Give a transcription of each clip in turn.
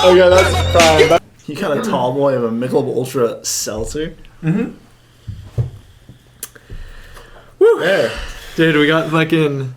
Okay, that's fine. You got a tall boy of a Michelob Ultra Seltzer. Mm-hmm. Woo. There. Dude, we got fucking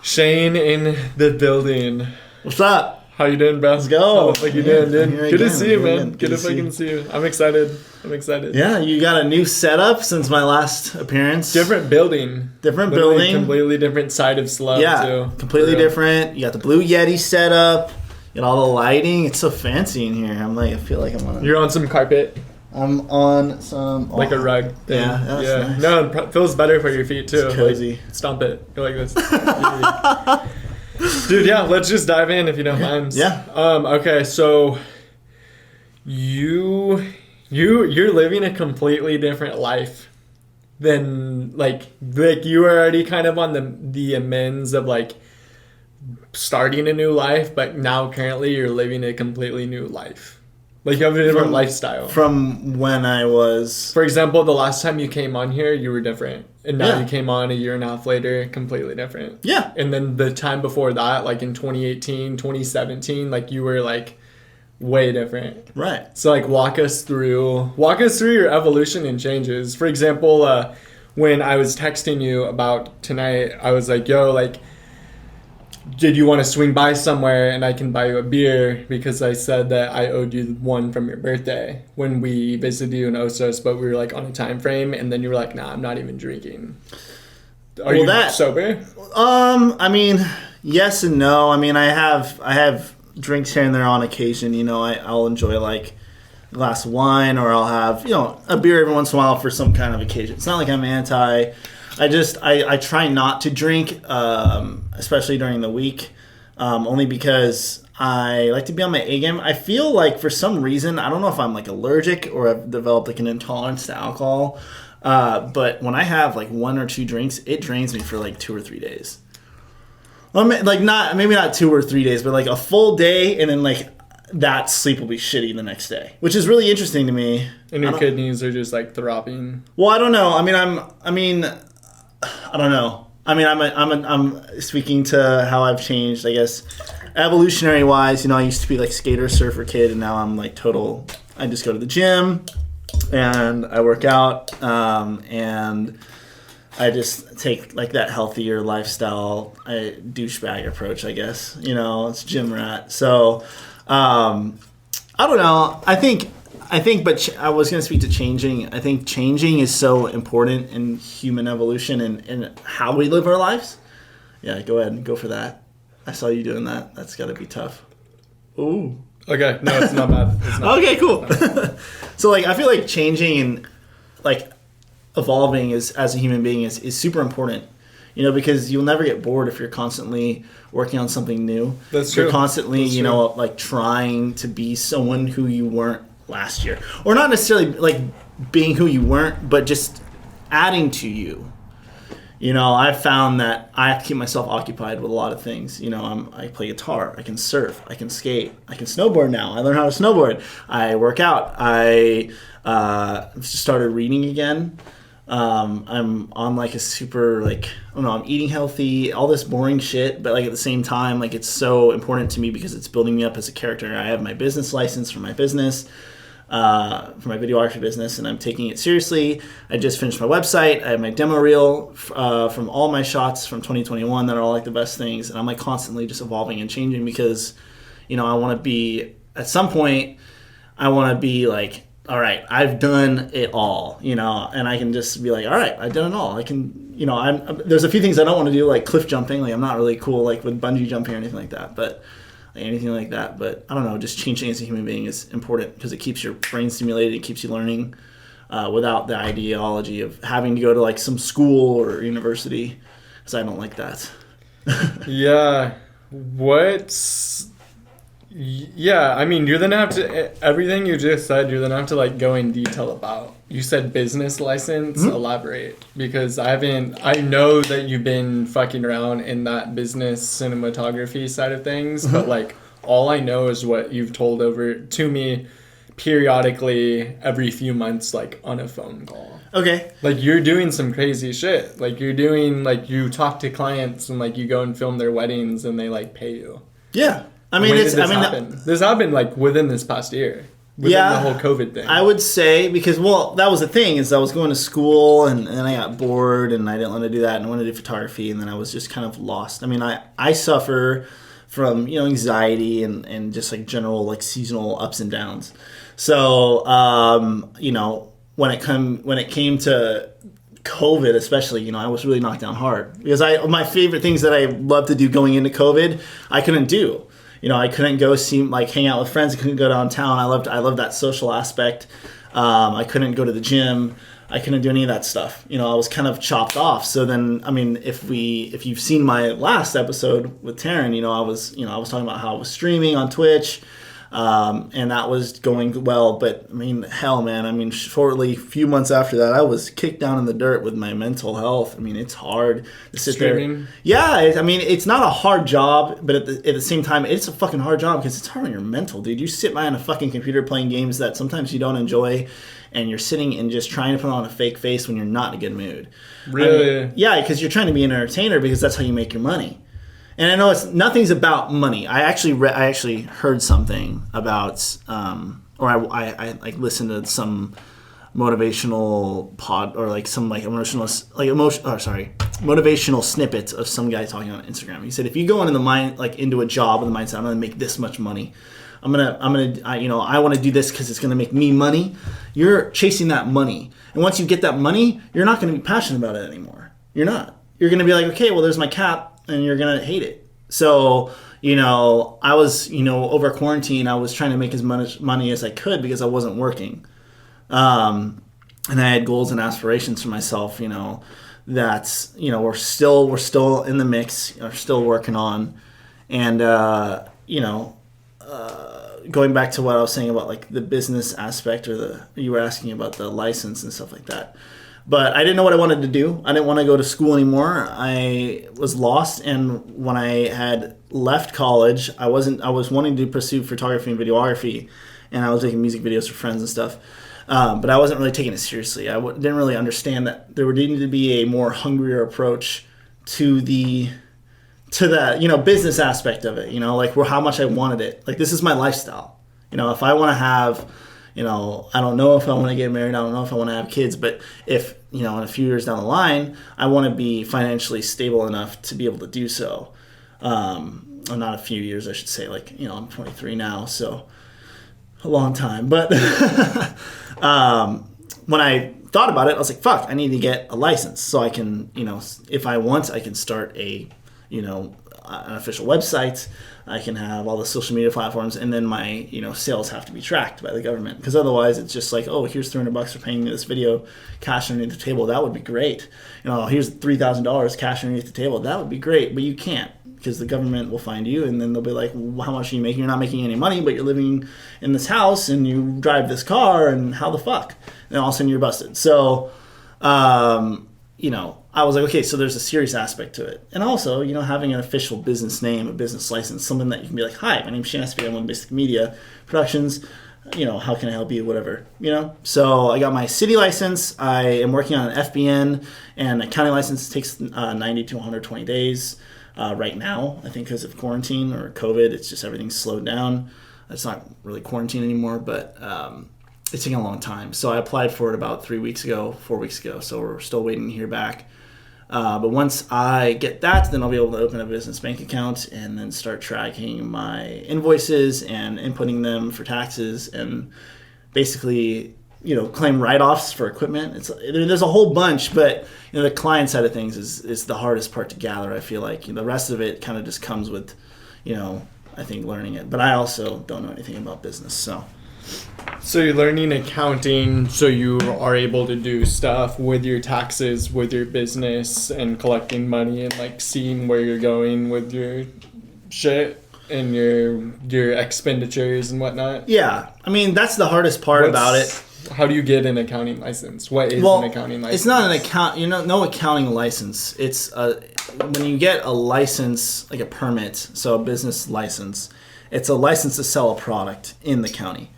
Shane in the building. What's up? How you doing, bro? Let's go. How the fuck you doing, dude? Good to see you, man. Good to fucking see you. I'm excited. Yeah, you got a new setup since my last appearance. Different building. Literally Completely different side of SLO, too. Completely different. You got the Blue Yeti setup. You got all the lighting. It's so fancy in here. I feel like I'm on. You're on some carpet. I'm on some. Like a rug thing. Yeah, that's nice. No, it feels better for your feet, too. It's cozy. Like, stomp it. Go like this. Dude, yeah, let's just dive in if you don't mind. Yeah. Okay, so you're living a completely different life than like you were already kind of on the amends of like starting a new life, but now currently you're living a completely new life. Like you have a different lifestyle. From when I was... For example, the last time you came on here, you were different. And now you came on a year and a half later, completely different. Yeah. And then the time before that, like in 2018, 2017, like you were like way different. Right. So like walk us through your evolution and changes. For example, when I was texting you about tonight, I was like, yo, like, did you want to swing by somewhere and I can buy you a beer, because I said that I owed you one from your birthday when we visited you in Osos, but we were like on a time frame, and then you were like, nah, I'm not even drinking. Are you sober? I mean, yes and no. I mean, I have drinks here and there on occasion. You know, I'll enjoy like a glass of wine, or I'll have, you know, a beer every once in a while for some kind of occasion. It's not like I'm anti. I try not to drink, especially during the week, only because I like to be on my A game. I feel like for some reason, I don't know if I'm like allergic or I've developed like an intolerance to alcohol, but when I have like one or two drinks, it drains me for like 2 or 3 days. Well, like maybe not 2 or 3 days, but like a full day, and then like that sleep will be shitty the next day, which is really interesting to me. And your kidneys are just like throbbing. Well, I don't know. I don't know. I mean, I'm speaking to how I've changed, I guess, evolutionary wise. You know, I used to be like skater, surfer kid, and now I'm like total. I just go to the gym and I work out, and I just take like that healthier lifestyle, douchebag approach, I guess. You know, it's gym rat. So, I don't know. I think, but I was going to speak to changing. I think changing is so important in human evolution and how we live our lives. Yeah, go ahead and go for that. I saw you doing that. That's got to be tough. Ooh. Okay, no, it's not bad. It's not okay, cool. So, like, I feel like changing and, like, evolving as a human being is super important. You know, because you'll never get bored if you're constantly working on something new. That's true. You're constantly, you know, like, trying to be someone who you weren't last year, or not necessarily like being who you weren't, but just adding to you. You know, I've found that I have to keep myself occupied with a lot of things. You know, I play guitar, I can surf, I can skate, I can snowboard now. I learned how to snowboard. I work out. I just started reading again. I'm on like a super like, I don't know, I'm eating healthy, all this boring shit, but like at the same time, like it's so important to me because it's building me up as a character. I have my business license for my business. For my videography business, and I'm taking it seriously. I just finished my website. I have my demo reel from all my shots from 2021 that are all like the best things, and I'm like constantly just evolving and changing because, you know, I want to be, at some point, I want to be like, all right, I've done it all, you know, and I can just be like, all right, I've done it all. I can, you know, there's a few things I don't want to do, like cliff jumping. Like I'm not really cool like with bungee jumping or anything like that, but anything like that. But I don't know, just changing as a human being is important because it keeps your brain stimulated, it keeps you learning without the ideology of having to go to like some school or university, because I don't like that. Yeah. What's Yeah, I mean, you're gonna have to, everything you just said, you're gonna have to like go in detail about. You said business license, elaborate. Because I know that you've been fucking around in that business cinematography side of things, but like all I know is what you've told over to me periodically every few months, like on a phone call. Okay. Like you're doing some crazy shit. Like you're doing, like you talk to clients and like you go and film their weddings and they like pay you. Yeah. I mean, When it's, did this I mean, happen? This happened like within this past year. Within the whole COVID thing. I would say, because, well, that was the thing, is I was going to school and then I got bored and I didn't want to do that and I wanted to do photography, and then I was just kind of lost. I mean, I suffer from, anxiety and just like general like seasonal ups and downs. So, when it came to COVID, especially, I was really knocked down hard because my favorite things that I loved to do going into COVID, I couldn't do. I couldn't go hang out with friends. I couldn't go downtown. I loved that social aspect. I couldn't go to the gym. I couldn't do any of that stuff. I was kind of chopped off. So then, I mean, if you've seen my last episode with Taryn, I was talking about how I was streaming on Twitch. And that was going well, but I mean, hell, man. I mean, shortly, a few months after that, I was kicked down in the dirt with my mental health. I mean, it's hard to sit Streaming? there. Yeah, I mean, it's not a hard job, but at the same time, it's a fucking hard job because it's hard on your mental, dude. You sit behind a fucking computer playing games that sometimes you don't enjoy, and you're sitting and just trying to put on a fake face when you're not in a good mood. Really? I mean, yeah, because you're trying to be an entertainer because that's how you make your money. And I know nothing's about money. I actually heard something about, or I like listened to some motivational or like some like motivational snippets of some guy talking on Instagram. He said, if you go into the mind, like into a job with the mindset, I'm going to make this much money. I want to do this because it's going to make me money. You're chasing that money. And once you get that money, you're not going to be passionate about it anymore. You're not. You're going to be like, okay, well, there's my cap. And you're going to hate it. So, I was, over quarantine, I was trying to make as much money as I could because I wasn't working. And I had goals and aspirations for myself, that, we're still in the mix, are still working on. And, going back to what I was saying about like the business aspect you were asking about the license and stuff like that. But I didn't know what I wanted to do. I didn't want to go to school anymore. I was lost, and when I had left college, I was wanting to pursue photography and videography, and I was making music videos for friends and stuff. But I wasn't really taking it seriously. I didn't really understand that there would need to be a more hungrier approach to the business aspect of it. Like how much I wanted it. Like this is my lifestyle. If I want to have. I don't know if I want to get married. I don't know if I want to have kids. But if, in a few years down the line, I want to be financially stable enough to be able to do so. Well, not a few years, I should say. Like, I'm 23 now, so a long time. But when I thought about it, I was like, fuck, I need to get a license so I can, if I want, I can start an official website. I can have all the social media platforms, and then my sales have to be tracked by the government, because otherwise it's just like, oh, here's $300 for paying me this video, cash underneath the table. That would be great. Here's $3,000 cash underneath the table. That would be great, but you can't, because the government will find you, and then they'll be like, well, how much are you making? You're not making any money, but you're living in this house and you drive this car, and how the fuck? And all of a sudden you're busted. So, I was like, okay, so there's a serious aspect to it. And also, having an official business name, a business license, something that you can be like, hi, my name's Shane Espy, I'm on Basic Media Productions, how can I help you, whatever, So I got my city license. I am working on an FBN, and a county license takes 90 to 120 days right now, I think because of quarantine or COVID. It's just everything's slowed down. It's not really quarantine anymore, but it's taking a long time. So I applied for it about 4 weeks ago, so we're still waiting to hear back. But once I get that, then I'll be able to open a business bank account and then start tracking my invoices and inputting them for taxes, and basically, claim write-offs for equipment. There's a whole bunch, but the client side of things is the hardest part to gather. I feel like the rest of it kind of just comes with, I think learning it. But I also don't know anything about business, so So you're learning accounting so you are able to do stuff with your taxes, with your business, and collecting money and like seeing where you're going with your shit and your expenditures and whatnot. Yeah, I mean that's the hardest part about it. How do you get an accounting license? What is an accounting license? It's not an account. No accounting license. It's when you get a license, like a permit, so a business license. It's a license to sell a product in the county.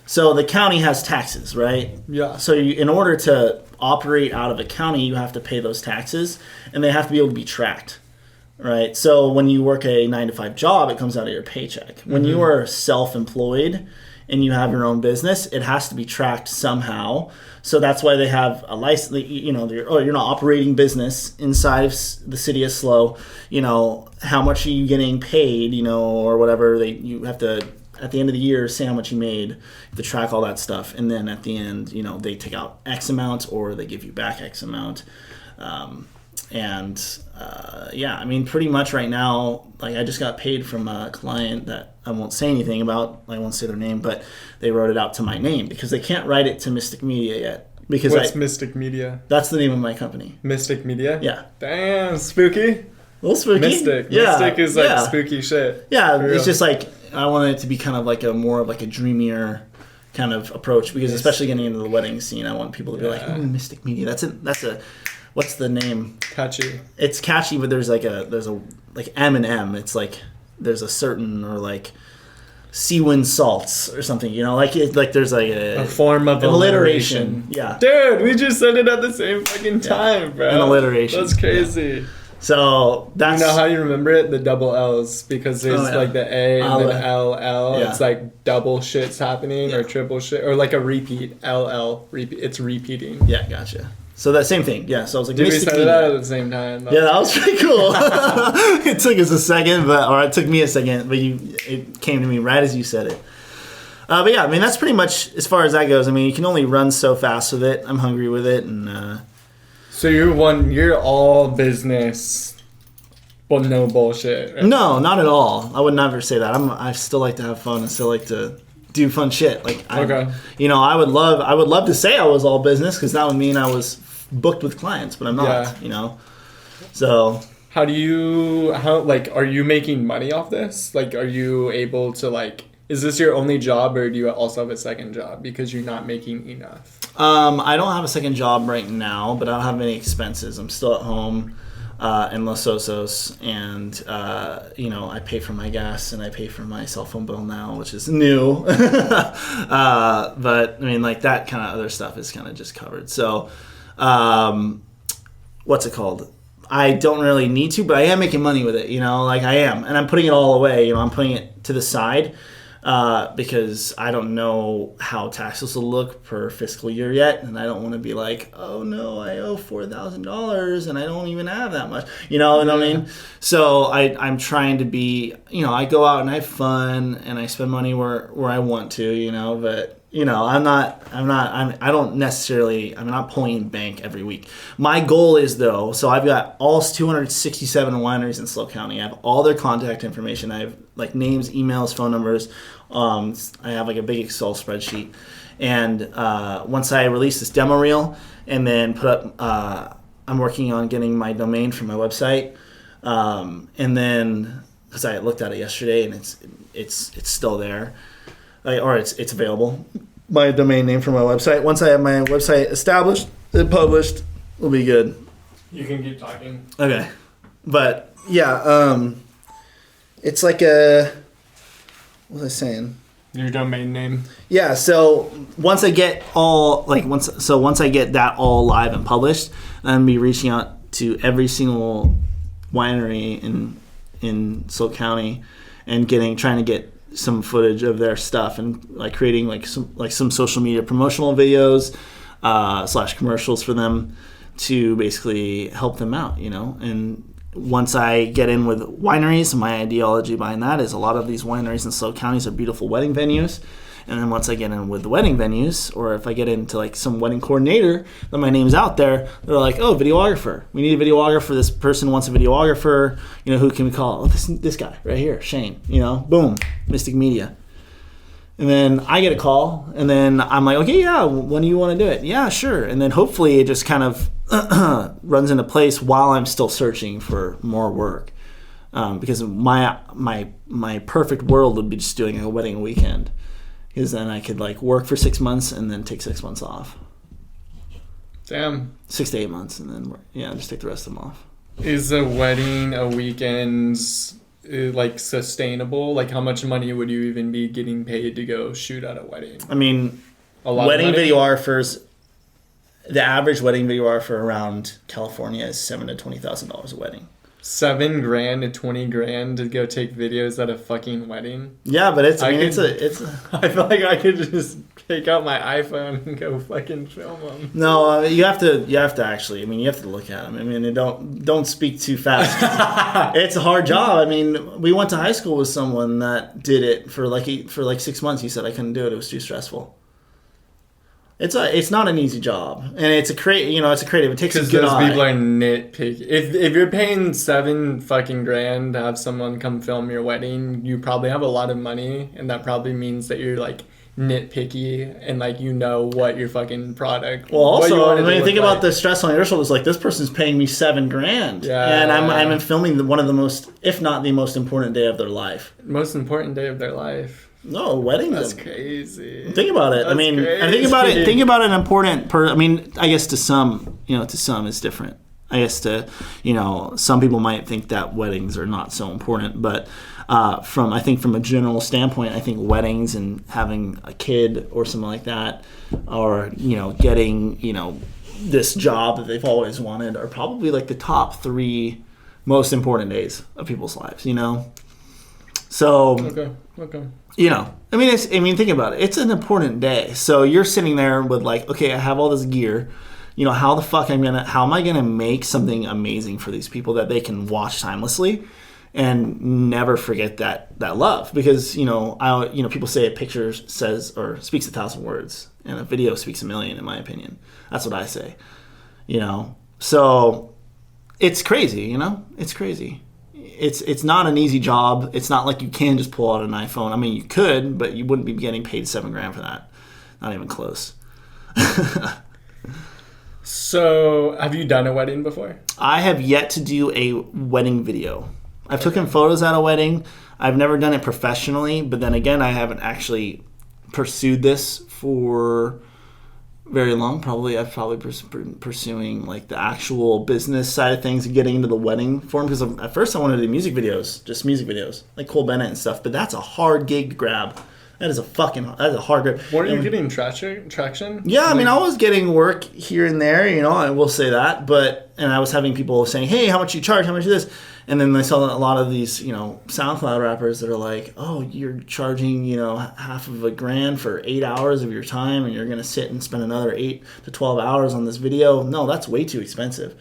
So the county has taxes, right? Yeah. So in order to operate out of a county, you have to pay those taxes, and they have to be able to be tracked, right? So when you work a 9-to-5 job, it comes out of your paycheck. When you are self-employed and you have your own business, it has to be tracked somehow. So that's why they have a license. You're not operating business inside of the city of SLO. How much are you getting paid? Or whatever. You have to, at the end of the year, say how much you made. You have to track all that stuff, and then at the end, they take out X amount or they give you back X amount. I mean, pretty much right now, like I just got paid from a client that I won't say anything about. I won't say their name, but they wrote it out to my name because they can't write it to Mystic Media yet. Because What's Mystic Media? That's the name of my company. Mystic Media? Yeah. Damn, spooky. A little spooky. Mystic. Yeah. Mystic is like spooky shit. Yeah, it's just like I wanted it to be kind of like more of a dreamier kind of approach because especially getting into the wedding scene, I want people to be like, Mystic Media. That's a what's the name? Catchy. It's catchy, but there's a M and M. It's like there's a certain or like Seawind salts or something. There's like a form of alliteration. Yeah, dude, we just said it at the same fucking time, bro. An alliteration. That's crazy. Yeah. So that's how you remember it? The double L's because there's like the A and then LL. Yeah. It's like double shit's happening or triple shit or like a repeat. LL repeat. It's repeating. Yeah, gotcha. So that same thing, yeah. So I was like, did we set it out at the same time? Yeah, that was pretty cool. It took us a second, or it took me a second, but it came to me right as you said it. But yeah, I mean that's pretty much as far as that goes. I mean you can only run so fast with it. I'm hungry with it, and so you're all business, but no bullshit. Right? No, not at all. I would never say that. I still like to have fun and still like to do fun shit. I would love to say I was all business because that would mean I was booked with clients, but I'm not. So are you making money off this? Like, are you able to is this your only job or do you also have a second job because you're not making enough? I don't have a second job right now, but I don't have any expenses. I'm still at home in Los Osos, and I pay for my gas and I pay for my cell phone bill now, which is new. But I mean, that kind of other stuff is kind of just covered. So, what's it called? I don't really need to, but I am making money with it. I am, and I'm putting it all away. I'm putting it to the side. Because I don't know how taxes will look per fiscal year yet, and I don't want to be like, oh no, I owe $4,000 and I don't even have that much. You know what I mean? So I'm trying to be, I go out and I have fun and I spend money where I want to, but I'm not pulling in bank every week. My goal is though, so I've got all 267 wineries in SLO County. I have all their contact information. I have names, emails, phone numbers. I have a big Excel spreadsheet. And once I release this demo reel and then put up, I'm working on getting my domain for my website. And then, because I looked at it yesterday and it's still there. Or it's available. My domain name for my website. Once I have my website established and published, we'll be good. You can keep talking. Okay. But yeah, it's like a, what was I saying? Your domain name. Yeah, so once I get once I get that all live and published, I'm gonna be reaching out to every single winery in SLO County and trying to get some footage of their stuff and creating some social media promotional videos / commercials for them to basically help them out, and once I get in with wineries, my ideology behind that is a lot of these wineries in SLO counties are beautiful wedding venues. And then once I get in with the wedding venues, or if I get into some wedding coordinator, then my name's out there. They're like, oh, videographer. We need a videographer. This person wants a videographer. Who can we call? Oh, this guy right here, Shane. Boom, Mystic Media. And then I get a call, and then I'm like, okay, yeah, when do you want to do it? Yeah, sure. And then hopefully it just kind of runs into place while I'm still searching for more work. Because my perfect world would be just doing a wedding weekend. Because then I could like work for 6 months and then take 6 months off. Damn. 6 to 8 months, and then just take the rest of them off. Is a wedding a weekend's like sustainable? Like how much money would you even be getting paid to go shoot at a wedding? I mean, A lot wedding of money? videographers, the average wedding videographer around California is $7,000 to $20,000 a wedding. $7,000 to $20,000 to go take videos at a fucking wedding. Yeah, but it's I feel like I could just take out my iPhone and go fucking film them. No, you have to actually. I mean, you have to look at them. I mean, don't speak too fast. It's a hard job. I mean, we went to high school with someone that did it for like 6 months. He said I couldn't do it. It was too stressful. It's not an easy job, and it's a creative. It takes a good Because those eye. people are nitpicky. If you're paying $7,000 to have someone come film your wedding, you probably have a lot of money, and that probably means that you're like nitpicky and like you know what your fucking product. Well, also, I mean, think about like. the stress on your shoulders. Like, this person's paying me $7,000, Yeah. and I'm filming one of the most, if not the most important day of their life. Most important day of their life. No, weddings. That's crazy. Think about it. That's I mean, crazy. and think about an important I mean, I guess to some it's different. I guess some people might think that weddings are not so important, but from a general standpoint, I think weddings and having a kid or something like that, or getting this job that they've always wanted, are probably like the top 3 most important days of people's lives. So. Okay. Think about it. It's an important day. So you're sitting there with like, okay, I have all this gear. How am I gonna make something amazing for these people that they can watch timelessly and never forget that love? Because people say a picture says or speaks 1,000 words, and a video speaks 1,000,000. In my opinion, that's what I say. So it's crazy. It's crazy. It's not an easy job. It's not like you can just pull out an iPhone. I mean, you could, but you wouldn't be getting paid $7,000 for that. Not even close. So, have you done a wedding before? I have yet to do a wedding video. I've taken photos at a wedding. I've never done it professionally, but then again, I haven't actually pursued this for very long. I've probably been pursuing like the actual business side of things and getting into the wedding form, because at first I wanted to do music videos, like Cole Bennett and stuff. But that's a hard gig to grab. That's a hard grip. Weren't you getting traction? Yeah, I mean, I was getting work here and there, I will say that. And I was having people saying, hey, how much you charge? How much is this? And then I saw a lot of these, SoundCloud rappers that are like, oh, you're charging, $500,000 for 8 hours of your time, and you're going to sit and spend another 8 to 12 hours on this video. No, that's way too expensive.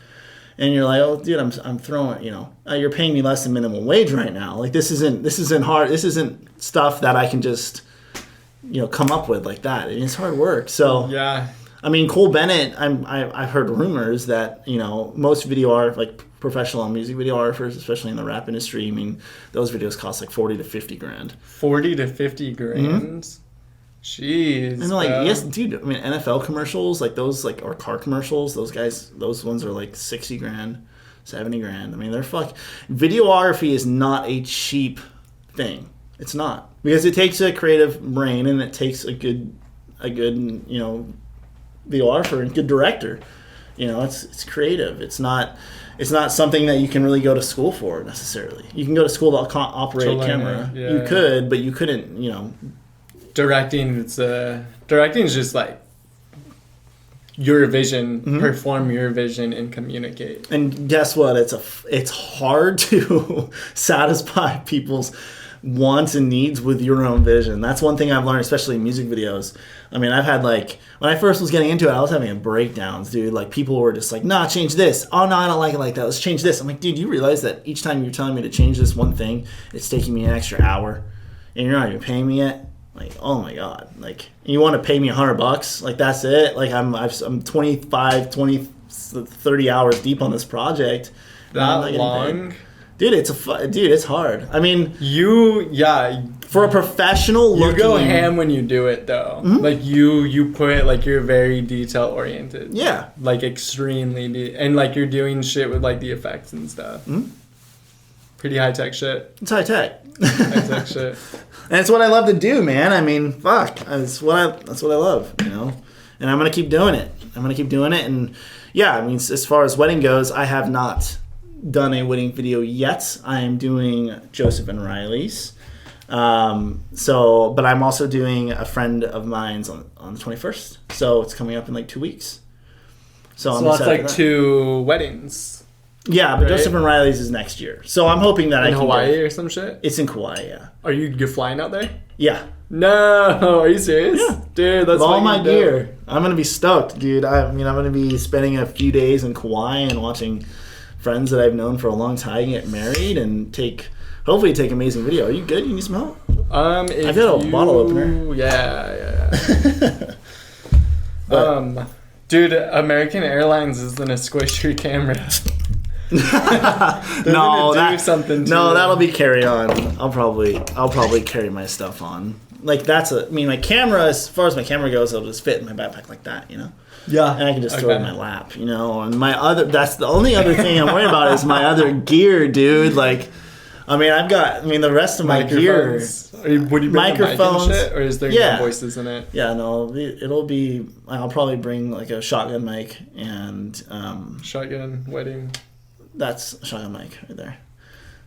And you're like, oh, dude, I'm throwing, you're paying me less than minimum wage right now. Like, this isn't hard. This isn't stuff that I can just, come up with like that. It's hard work. So yeah. I mean, Cole Bennett, I've heard rumors that, most professional music videographers, especially in the rap industry, I mean, those videos cost like $40,000 to $50,000. $40,000 to $50,000? Mm-hmm. Jeez. And like, yes, dude, I mean, NFL commercials, like those, like, or car commercials, those ones are like $60,000, $70,000. I mean, videography is not a cheap thing. It's not. Because it takes a creative brain, and it takes a good, videographer and good director. It's creative. It's not something that you can really go to school for necessarily. You can go to school to operate a camera. Yeah. You could, but you couldn't. Directing is just like your vision, mm-hmm. perform your vision, and communicate. And guess what? It's hard to satisfy people's wants and needs with your own vision. That's one thing I've learned, especially in music videos. I mean, I've had when I first was getting into it, I was having breakdowns, dude. Like, people were just like, nah, change this. Oh, no, I don't like it like that. Let's change this. I'm like, dude, you realize that each time you're telling me to change this one thing, it's taking me an extra hour, and you're not even paying me yet? Like, oh my God. Like, you want to pay me $100? Like, that's it? Like, I'm 25, 20, 30 hours deep on this project. That long? Dude, it's hard. I mean, for a professional you looking, go ham when you do it though. Mm-hmm. Like you put like you're very detail oriented. Yeah. Like extremely and like you're doing shit with like the effects and stuff. Mm-hmm. Pretty high tech shit. It's high tech. High tech shit. And it's what I love to do, man. I mean, fuck. That's what I love, you know. And I'm gonna keep doing it. And yeah, I mean, as far as wedding goes, I have not done a wedding video yet. I am doing Joseph and Riley's. But I'm also doing a friend of mine's on the 21st. So it's coming up in like 2 weeks. So that's like 2 weddings. Yeah, but right? Joseph and Riley's is next year. So I'm hoping that in Hawaii or some shit? It's in Kauai, yeah. Are you flying out there? Yeah. No, are you serious? Yeah. Dude, that's with all my gear. I'm going to be stoked, dude. I'm going to be spending a few days in Kauai and watching friends that I've known for a long time get married and hopefully take amazing video. Are you good? You need some help? I've got a bottle opener. Yeah. Dude, American Airlines is gonna squish your camera. That'll be carry on. I'll probably carry my stuff on. Like my camera, as far as my camera goes, it'll just fit in my backpack like that, you know? Yeah. And I can just throw it in my lap, you know? And that's the only other thing I'm worried about is my other gear, dude. Like, the rest of my gear. Would you bring microphones, a mic and shit, or is there no voices in it? Yeah, no, it'll be. I'll probably bring like a shotgun mic and. Shotgun wedding. That's a shotgun mic right there.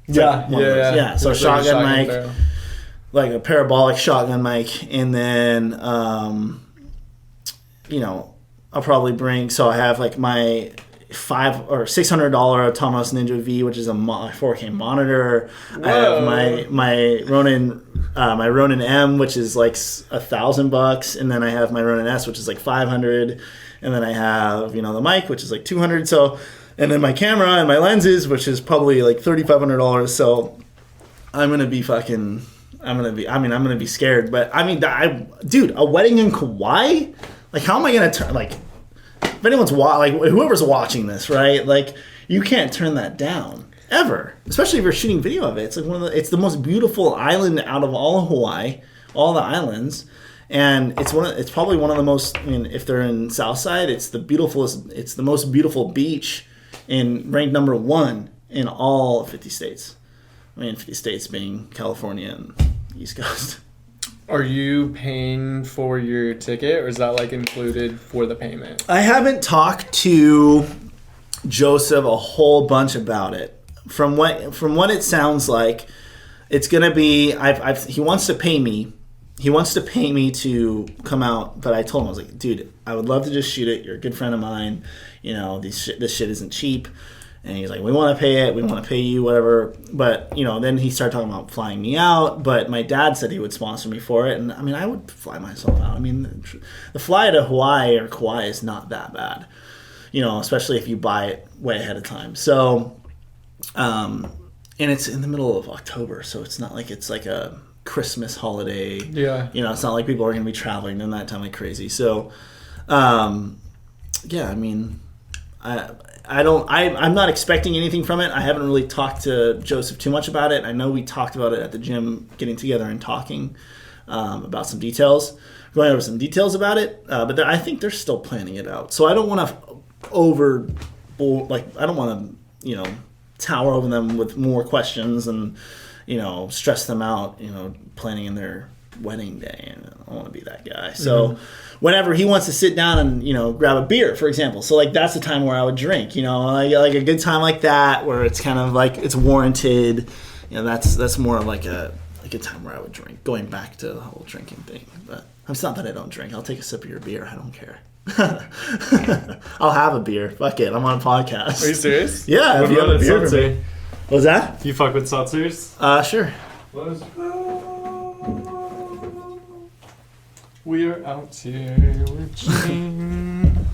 Yeah. So shotgun mic, barrel. Like a parabolic shotgun mic, and then I'll probably bring. So I have like my $500 or $600 Atomos Ninja V, which is a 4K monitor. Whoa. I have my Ronin M, which is like $1,000, and then I have my Ronin S, which is like $500, and then I have the mic, which is like $200. So, and then my camera and my lenses, which is probably like $3,500. So I'm gonna be scared, but dude, a wedding in Kauai, like how am I gonna turn like. If anyone's whoever's watching this, right? Like, you can't turn that down ever, especially if you're shooting video of it. It's like it's the most beautiful island out of all of Hawaii, all the islands, and it's probably one of the most. I mean, if they're in Southside, it's the most beautiful beach, and ranked number 1 in all 50 states. I mean, 50 states being California and East Coast. Are you paying for your ticket, or is that like included for the payment? I haven't talked to Joseph a whole bunch about it. From what it sounds like, it's gonna be. He wants to pay me. He wants to pay me to come out, but I told him, I was like, dude, I would love to just shoot it. You're a good friend of mine. This shit isn't cheap. And he's like, we want to pay it. We want to pay you, whatever. But, then he started talking about flying me out. But my dad said he would sponsor me for it. And, I would fly myself out. The fly to Hawaii or Kauai is not that bad, especially if you buy it way ahead of time. So, and it's in the middle of October. So it's not like it's like a Christmas holiday. Yeah. It's not like people are going to be traveling in that time like crazy. So, I'm not expecting anything from it. I haven't really talked to Joseph too much about it. I know we talked about it at the gym, getting together and talking about some details, going over some details about it. But I think they're still planning it out. So I don't want to I don't want to, tower over them with more questions and, stress them out, planning in their wedding day. And I don't want to be that guy. So whenever he wants to sit down and, grab a beer, for example. So like that's the time where I would drink, like a good time like that where it's kind of like it's warranted. That's more like a good time where I would drink, going back to the whole drinking thing. But it's not that I don't drink. I'll take a sip of your beer. I don't care. I'll have a beer. Fuck it. I'm on a podcast. Are you serious? Yeah. What if you have a beer for me. What's that? Do you fuck with seltzers? Sure. Let's go. We're out here with Shane.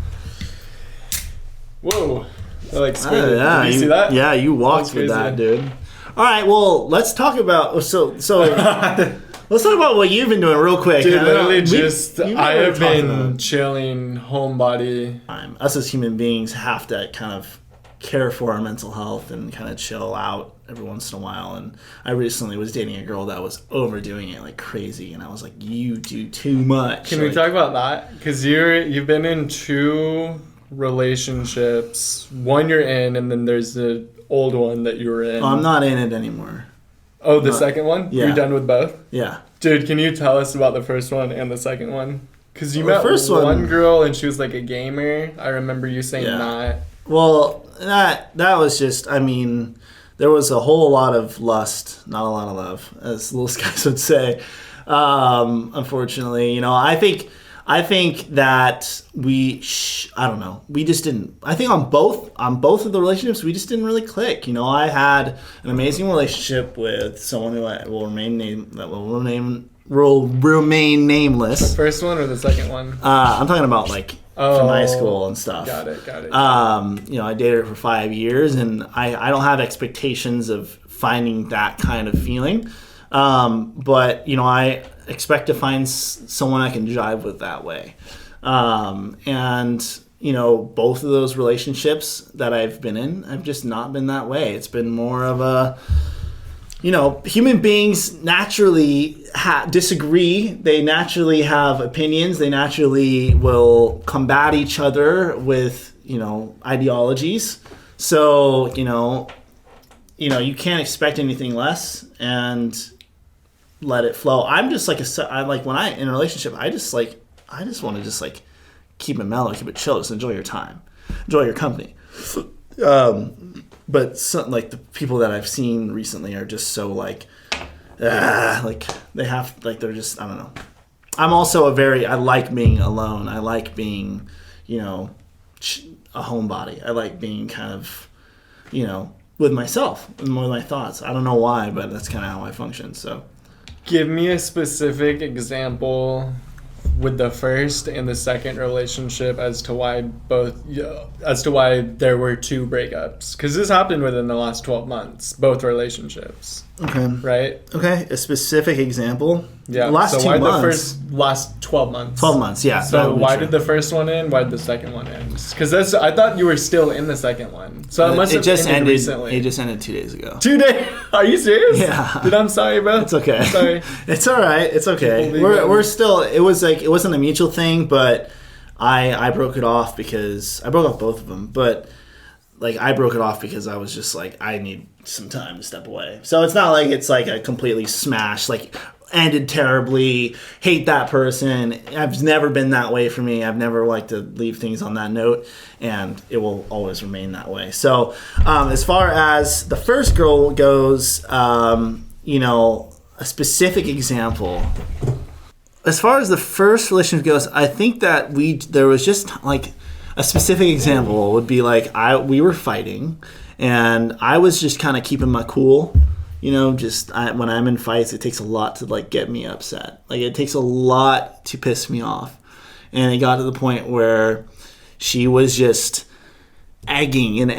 Whoa. That like squid. Yeah, Did you see that? Yeah, you walked with that, dude. All right, well, let's talk about let's talk about what you've been doing real quick. Dude, literally I have been chilling, homebody. Us as human beings have to kind of care for our mental health and kind of chill out every once in a while. And I recently was dating a girl that was overdoing it like crazy, and I was like, you do too much. Can we talk about that? Because you've been in 2 relationships. One you're in, and then there's the old one that you were in. I'm not in it anymore. Oh, the second one? Yeah. You're done with both? Yeah. Dude, can you tell us about the first one and the second one? Because you met first one girl and she was like a gamer. I remember you saying not. Well, that was just, I mean, there was a whole lot of lust, not a lot of love, as those guys would say. Unfortunately, I think that I don't know. We just didn't. I think on both of the relationships, we just didn't really click. I had an amazing relationship with someone who will remain nameless. The first one or the second one? I'm talking about from high school and stuff. Got it. I dated her for 5 years, and I don't have expectations of finding that kind of feeling. But I expect to find someone I can jive with that way. And both of those relationships that I've been in, I've just not been that way. It's been more of a, human beings naturally disagree. They naturally have opinions. They naturally will combat each other with, ideologies. So, you can't expect anything less, and let it flow. I'm just when in a relationship, I just want to just keep it mellow, keep it chill, just enjoy your time, enjoy your company. But the people that I've seen recently are just so they're just, I don't know. I'm also I like being alone. I like being, a homebody. I like being kind of, with myself and with my thoughts. I don't know why, but that's kind of how I function. So, give me a specific example with the first and the second relationship as to why there were 2 breakups, because this happened within the last 12 months, both relationships. Okay. Right? Okay. A specific example. Yeah. Last 2 months. Last 12 months. 12 months. Yeah. So why did the first one end? Why did the second one end? Because I thought you were still in the second one. So it must have ended recently. It just ended 2 days ago. 2 days? Are you serious? Yeah. Dude, I'm sorry, bro. It's okay. Sorry. It's all right. It's okay. We're still. It wasn't a mutual thing, but I broke it off because I broke off both of them, but. I broke it off because I was just I need some time to step away. So it's not it's a completely smash, ended terribly, hate that person. I've never been that way for me. I've never liked to leave things on that note, and it will always remain that way. So as far as the first girl goes, a specific example. As far as the first relationship goes, I think that there was just a specific example would be we were fighting, and I was just kind of keeping my cool. When I'm in fights, it takes a lot to get me upset. It takes a lot to piss me off. And it got to the point where she was just egging and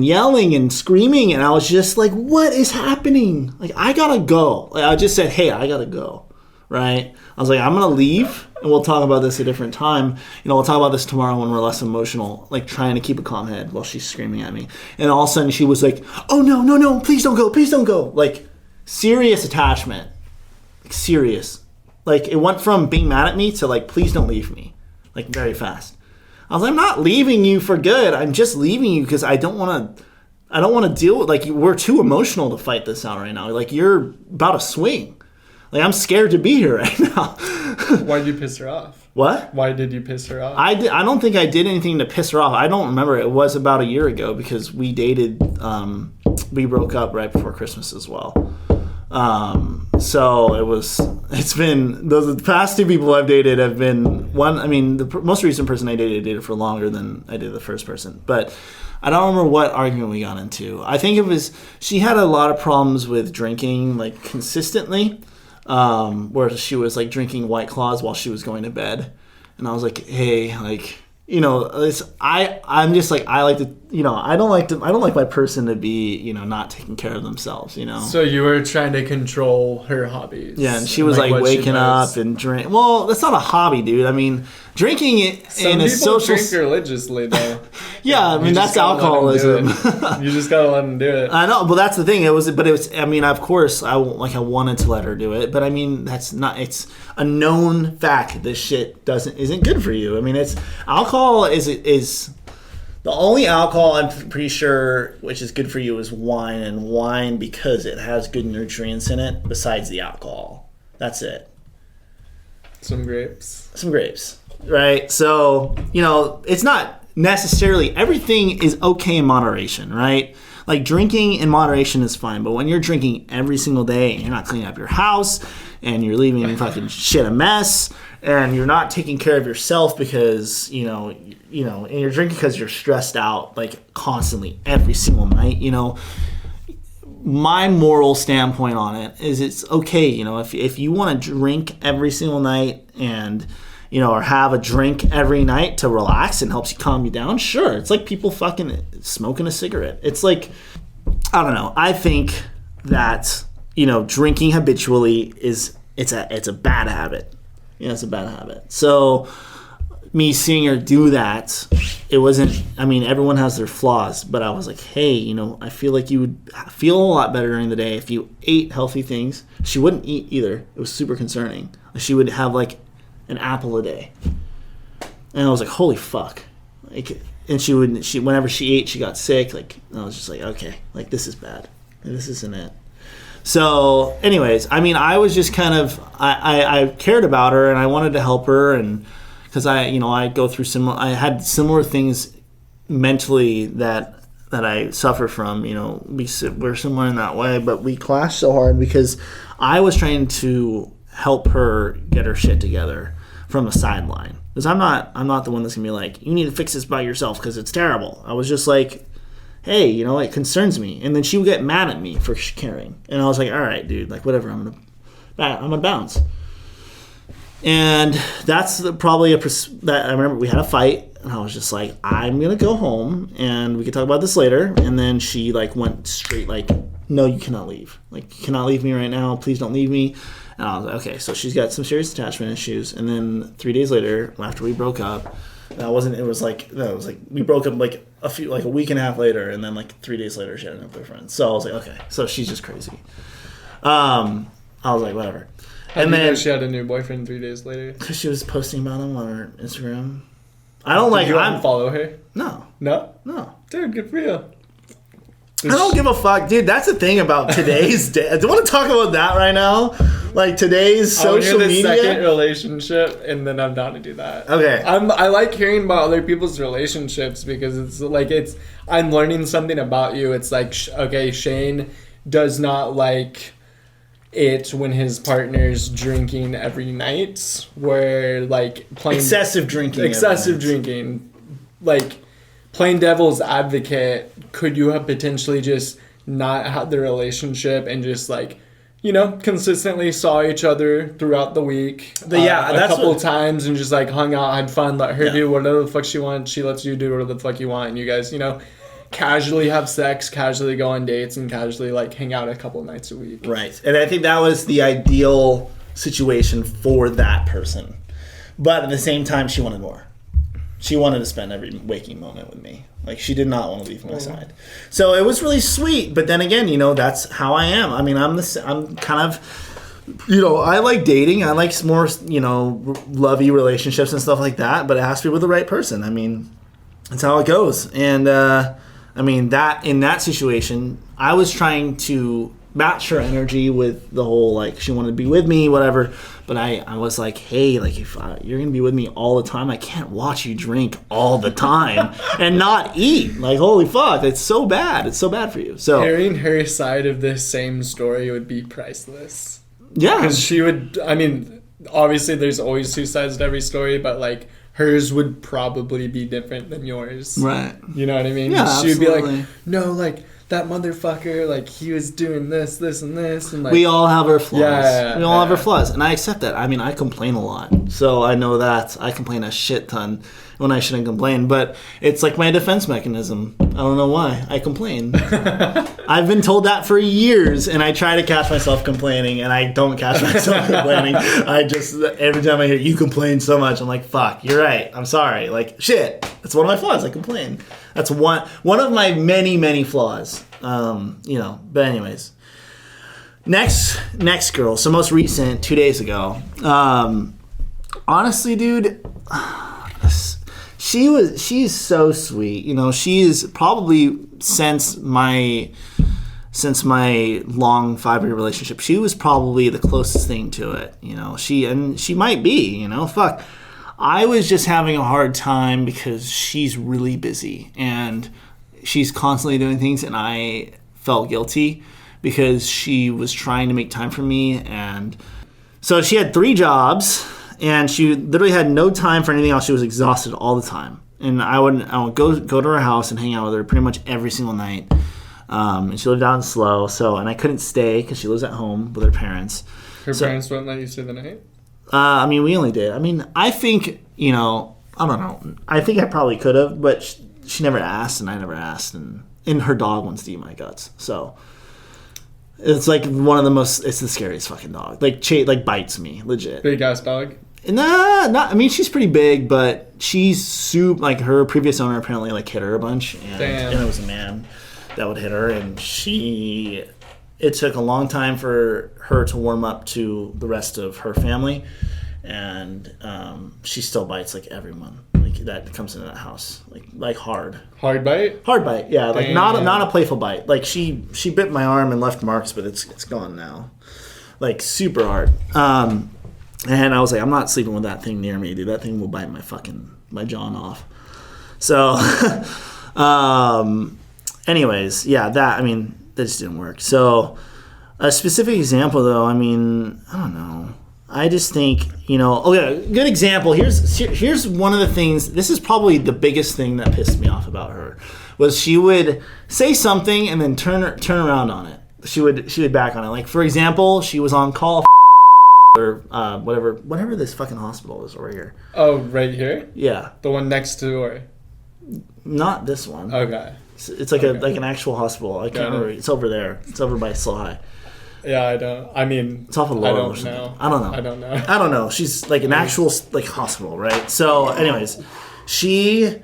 yelling and screaming, and I was just what is happening? I gotta go. I just said, hey, I gotta go. Right? I was I'm gonna leave, and we'll talk about this a different time. We'll talk about this tomorrow when we're less emotional, trying to keep a calm head while she's screaming at me. And all of a sudden she was oh no, please don't go. Serious attachment. Serious. It went from being mad at me to please don't leave me. Very fast. I was I'm not leaving you for good. I'm just leaving you because I don't want to deal with we're too emotional to fight this out right now. You're about to swing. I'm scared to be here right now. Why did you piss her off? What? Why did you piss her off? I don't think I did anything to piss her off. I don't remember. It was about a year ago because we dated. We broke up right before Christmas as well. So it's been the past 2 people I've dated have been one. I mean, the most recent person I dated for longer than I did the first person, but. I don't remember what argument we got into. I think it was she had a lot of problems with drinking consistently. Where she was drinking White Claws while she was going to bed, and I was hey, I'm just I like to I don't like my person to be, not taking care of themselves, So you were trying to control her hobbies. Yeah, and she was like waking up and drink. Well, that's not a hobby, dude. I mean, drinking in a social. Some people drink religiously, though. Yeah, I mean that's alcoholism. You just gotta let them do it. I know, but that's the thing. It was. I mean, of course, I wanted to let her do it, but I mean, that's not. It's a known fact. This shit isn't good for you. I mean, alcohol is. The only alcohol I'm pretty sure which is good for you is wine, and wine because it has good nutrients in it besides the alcohol. That's it. Some grapes, right? So, it's not necessarily everything is okay in moderation, right? Like drinking in moderation is fine, but when you're drinking every single day and you're not cleaning up your house and you're leaving fucking shit a mess and you're not taking care of yourself because, and you're drinking because you're stressed out like constantly every single night, my moral standpoint on it is it's okay, if you want to drink every single night and, or have a drink every night to relax and helps you calm you down, sure. It's like people fucking smoking a cigarette. It's like, I don't know. I think that, drinking habitually it's a bad habit. It's a bad habit. So me seeing her do that, it wasn't, I mean, everyone has their flaws, but I was like, hey, I feel like you would feel a lot better during the day if you ate healthy things. She wouldn't eat either. It was super concerning. She would have like an apple a day. And I was like, holy fuck. And she whenever she ate, she got sick. Like, I was just like, okay, like this is bad. This isn't it. So anyways, I mean, I was just kind of, I cared about her and I wanted to help her, and because I go through I had similar things mentally that I suffer from, we're similar in that way, but we clashed so hard because I was trying to help her get her shit together from the sideline. Because I'm not the one that's gonna be like, you need to fix this by yourself because it's terrible. I was just like, hey, it concerns me. And then she would get mad at me for caring. And I was like, all right, dude, like whatever, I'm gonna bounce. And that's probably that I remember we had a fight, and I was just like, I'm gonna go home, and we can talk about this later. And then she like went straight like, no, you cannot leave. Like, you cannot leave me right now. Please don't leave me. And I was like, okay, so she's got some serious attachment issues. And then 3 days later, after we broke up, we broke up like a week and a half later, and then like 3 days later, she had another boyfriend. So I was like, okay, so she's just crazy. I was like, whatever. And then she had a new boyfriend 3 days later because she was posting about him on her Instagram. I don't like. Did you unfollow her? No. Dude, good for you. I don't give a fuck, dude. That's the thing about today's day. I don't want to talk about that right now. Like today's social media. Second relationship, and then I'm down to do that. Okay. I like hearing about other people's relationships because I'm learning something about you. It's like, okay, Shane does not like it when his partner's drinking every night, where like excessive drinking. Like, playing devil's advocate, could you have potentially just not had the relationship and just like, consistently saw each other throughout the week, a couple times, and just like hung out, had fun, let her do whatever the fuck she wants, she lets you do whatever the fuck you want, and you guys, casually have sex, casually go on dates, and casually like hang out a couple nights a week. Right. And I think that was the ideal situation for that person. But at the same time, she wanted more. She wanted to spend every waking moment with me. Like, she did not want to leave my side. So it was really sweet. But then again, that's how I am. I mean, I'm kind of, I like dating. I like more, lovey relationships and stuff like that. But it has to be with the right person. I mean, that's how it goes. And, in that situation, I was trying to match her energy with the whole, like, she wanted to be with me, whatever. But I was like, hey, like, if you're going to be with me all the time, I can't watch you drink all the time and not eat. Like, holy fuck, it's so bad. It's so bad for you. So hearing her side of this same story would be priceless. Yeah. Because she would, obviously there's always two sides to every story, but, like, hers would probably be different than yours. Right. You know what I mean? Yeah, she would be absolutely. like, no, like, that motherfucker, like, he was doing this, and this, and like... We all have our flaws. Yeah, we all have our flaws, and I accept that. I mean, I complain a lot, so I know that. I complain a shit ton when I shouldn't complain, but it's like my defense mechanism. I don't know why. I complain. I've been told that for years, and I try to catch myself complaining, and I don't catch myself complaining. I just, every time I hear, you complain so much, I'm like, fuck, you're right. I'm sorry. Like, shit. That's one of my flaws. I complain. That's one of my many flaws. But anyways. Next girl. So most recent, 2 days ago. Honestly, dude, she's so sweet. She is probably since my long 5-year relationship, she was probably the closest thing to it. She might be, fuck. I was just having a hard time because she's really busy and she's constantly doing things, and I felt guilty because she was trying to make time for me. And so she had 3 jobs and she literally had no time for anything else. She was exhausted all the time. And I would go to her house and hang out with her pretty much every single night. And she lived out in SLO, and I couldn't stay because she lives at home with her parents. Her parents wouldn't let you stay the night? We only did. I think, I don't know. I think I probably could have, but she never asked, and I never asked, and her dog wants to eat my guts. So it's like it's the scariest fucking dog. Like bites me, legit. Big ass dog? Nah, she's pretty big, but she's super, like her previous owner apparently hit her a bunch, and it was a man that would hit her, and it took a long time for her to warm up to the rest of her family, and she still bites everyone that comes into that house, hard bite, yeah. Damn. Not a playful bite. She bit my arm and left marks, but it's gone now, super hard. And I was like, I'm not sleeping with that thing near me, dude. That thing will bite my jaw off. So anyways, yeah, that just didn't work. So a specific example, though, I don't know. I just think, good example. Here's one of the things. This is probably the biggest thing that pissed me off about her, was she would say something and then turn around on it. She would back on it. For example, she was on call or whatever this fucking hospital is over here. Oh, right here? Yeah. The one next to or? Not this one. Okay. It's an actual hospital. I can't remember. It's over there. It's over by SLO High. Yeah, it's off of Laurel. I don't know. She's an actual hospital, right? So, anyways, she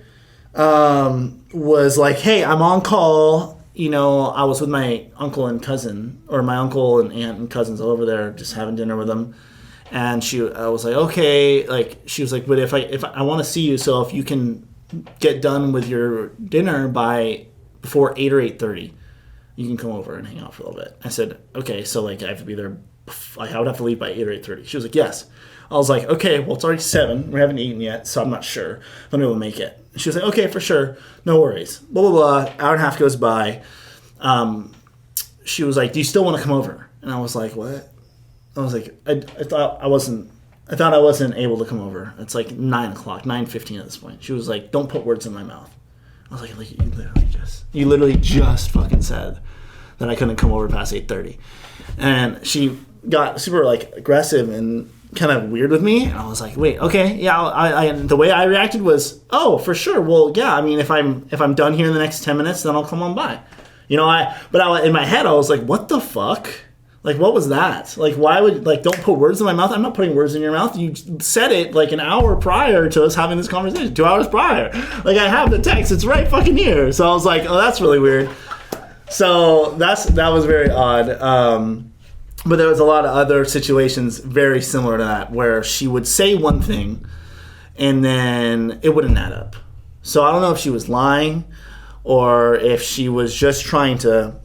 was like, "Hey, I'm on call. I was with my uncle and cousin, or my uncle and aunt and cousins all over there, just having dinner with them." And I was like, "Okay." She was like, "But if I want to see you, so if you can get done with your dinner before 8 or 8:30, you can come over and hang out for a little bit." I said, "Okay, so I have to be there. I would have to leave by 8 or 8:30." She was like, "Yes." I was like, "Okay, well, it's already 7. We haven't eaten yet, so I'm not sure if I'm able to make it." She was like, "Okay, for sure, no worries." Blah blah blah. Hour and a half goes by. She was like, "Do you still want to come over?" And I was like, "What?" I was like, I thought I wasn't able to come over. It's 9:00, 9:15 at this point. She was like, "Don't put words in my mouth." I was like, you literally just fucking said that I couldn't come over past 8:30. And she got super aggressive and kind of weird with me. And I was like, wait, okay, yeah. I the way I reacted was, oh, for sure. Well, yeah. If I'm done here in the next 10 minutes, then I'll come on by. In my head, I was like, what the fuck? What was that? Why would, don't put words in my mouth? I'm not putting words in your mouth. You said it, an hour prior to us having this conversation, 2 hours prior. I have the text. It's right fucking here. So I was like, oh, that's really weird. So that was very odd. But there was a lot of other situations very similar to that where she would say one thing and then it wouldn't add up. So I don't know if she was lying or if she was just trying to...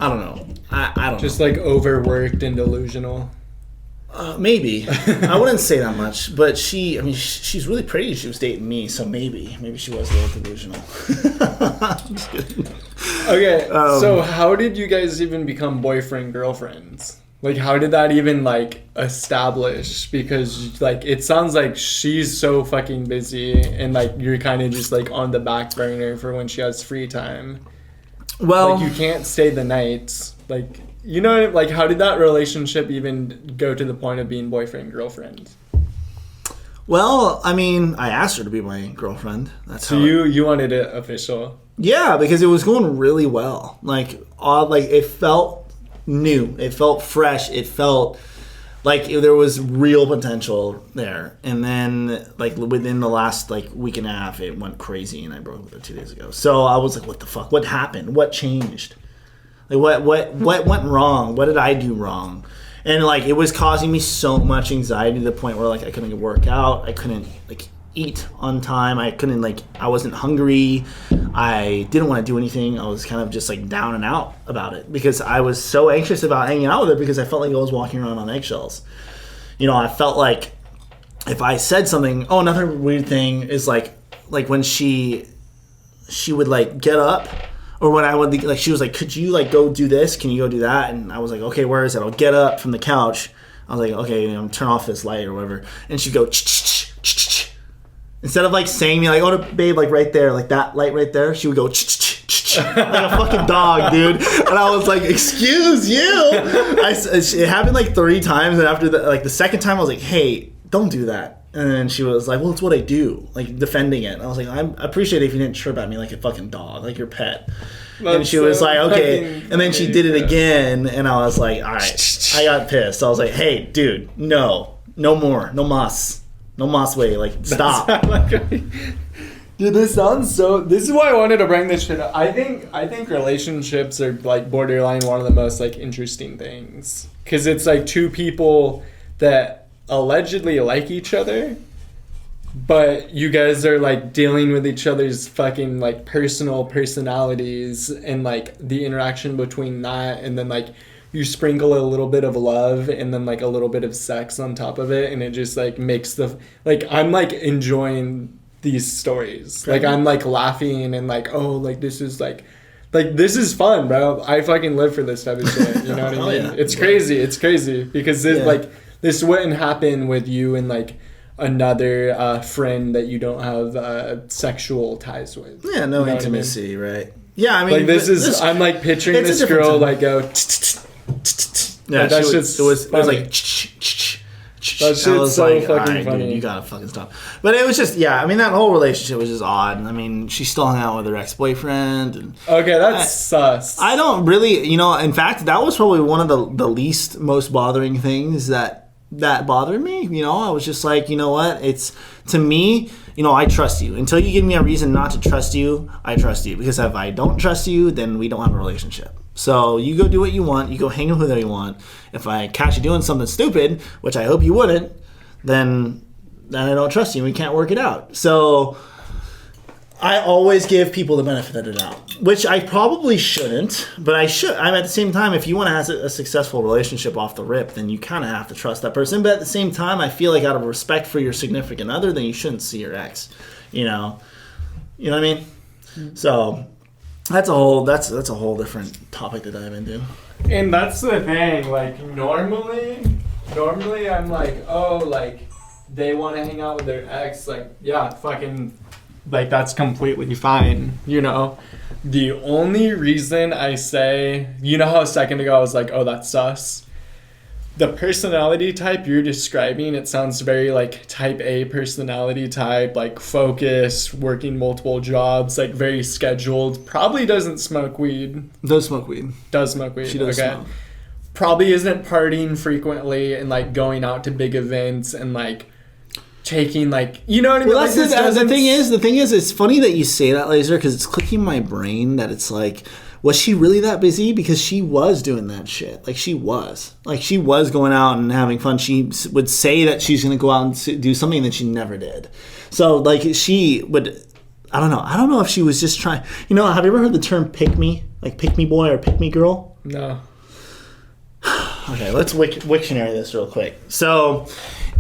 I don't know. I don't know. Just overworked and delusional. Maybe. I wouldn't say that much, but she's really pretty. She was dating me, so maybe she was a little delusional. I'm just kidding. Okay, so how did you guys even become boyfriend girlfriends? How did that even establish? Because it sounds like she's so fucking busy and you're kind of just on the back burner for when she has free time. Well, like you can't stay the night. Like, you know, like how did that relationship even go to the point of being boyfriend girlfriend? well, I mean, I asked her to be my girlfriend. That's So how. you wanted it official. Yeah, because it was going really well. Like, it felt new. It felt fresh. It felt like there was real potential there. And then, like, within the last, like, week and a half, it went crazy, and I broke with her 2 days ago. So I was like, what the fuck? What happened? What changed? Like, what went wrong? What did I do wrong? And, like, it was causing me so much anxiety to the point where, like, I couldn't work out. I couldn't, like, eat on time. I couldn't, like, I wasn't hungry. I didn't want to do anything. I was kind of just, like, down and out about it because I was so anxious about hanging out with her because I felt like I was walking around on eggshells. You know, I felt like if I said something, another weird thing is, like when she would, like, get up, or when I would, like, she was like, could you, like, go do this? Can you go do that? And I was like, okay, where is it? I'll get up from the couch. I was like, okay, turn off this light or whatever. And she'd go, ch-ch-ch-ch-ch. Instead of, like, saying me, like, oh, babe, like, right there, like, that light right there, she would go, ch-ch-ch-ch, like a fucking dog, dude. And I was like, excuse you. It happened, like, 3 times. And after, the second time, I was like, hey, don't do that. And then she was like, well, it's what I do, like, defending it. And I was like, I appreciate it if you didn't chirp at me like a fucking dog, like your pet. And she was like, okay. And then she did it again, and I was like, all right. I got pissed. I was like, hey, dude, no more. No mas way. Like, stop. Dude, this sounds so... This is why I wanted to bring this shit up. I think relationships are, like, borderline one of the most, like, interesting things. Because it's, like, 2 people that allegedly like each other, but you guys are, like, dealing with each other's fucking, like, personal personalities and, like, the interaction between that, and then, like, you sprinkle a little bit of love and then, like, a little bit of sex on top of it, and it just, like, makes the... Like, I'm, like, enjoying these stories. Like, I'm, like, laughing and, like, oh, like, this is, like, this is fun, bro. I fucking live for this type of shit. You know what I mean? Yeah. It's crazy. It's crazy because this, like... This wouldn't happen with you and, like, another friend that you don't have sexual ties with. Yeah, no intimacy, right? Yeah, I mean... Like, this is... I'm, like, picturing this girl, like, go... Yeah, like, it was like... That shit's so like, fucking right, funny. Dude, you gotta fucking stop. But it was just, yeah, I mean, that whole relationship was just odd. I mean, she still hung out with her ex-boyfriend. And okay, that's sus. I don't really, in fact, that was probably one of the least most bothering things that bothered me. I was just like, you know what? It's, to me, I trust you. Until you give me a reason not to trust you, I trust you. Because if I don't trust you, then we don't have a relationship. So you go do what you want. You go hang out with whoever you want. If I catch you doing something stupid, which I hope you wouldn't, then I don't trust you. We can't work it out. So I always give people the benefit of the doubt, which I probably shouldn't, but I should. I'm at the same time, if you want to have a successful relationship off the rip, then you kind of have to trust that person. But at the same time, I feel like out of respect for your significant other, then you shouldn't see your ex. You know what I mean? So that's a whole different topic to dive into. And that's the thing, like, normally I'm like, oh, like, they want to hang out with their ex, like, yeah, fucking, like, that's completely fine, The only reason I say, how a second ago I was like, oh, that's sus. The personality type you're describing, it sounds very, like, type A personality type, like, focused, working multiple jobs, like, very scheduled. Probably doesn't smoke weed. Does smoke weed. Does smoke weed. She does smoke. Probably isn't partying frequently and, like, going out to big events and, like, taking, like, you know what I mean? Well, like, the thing is, it's funny that you say that, Laser, because it's clicking my brain that it's like, was she really that busy? Because she was doing that shit. Like, she was going out and having fun. She would say that she's going to go out and do something that she never did. So, like, she would, I don't know if she was just trying, have you ever heard the term pick me? Like, pick me boy or pick me girl? No. Okay, let's Wiktionary this real quick. So,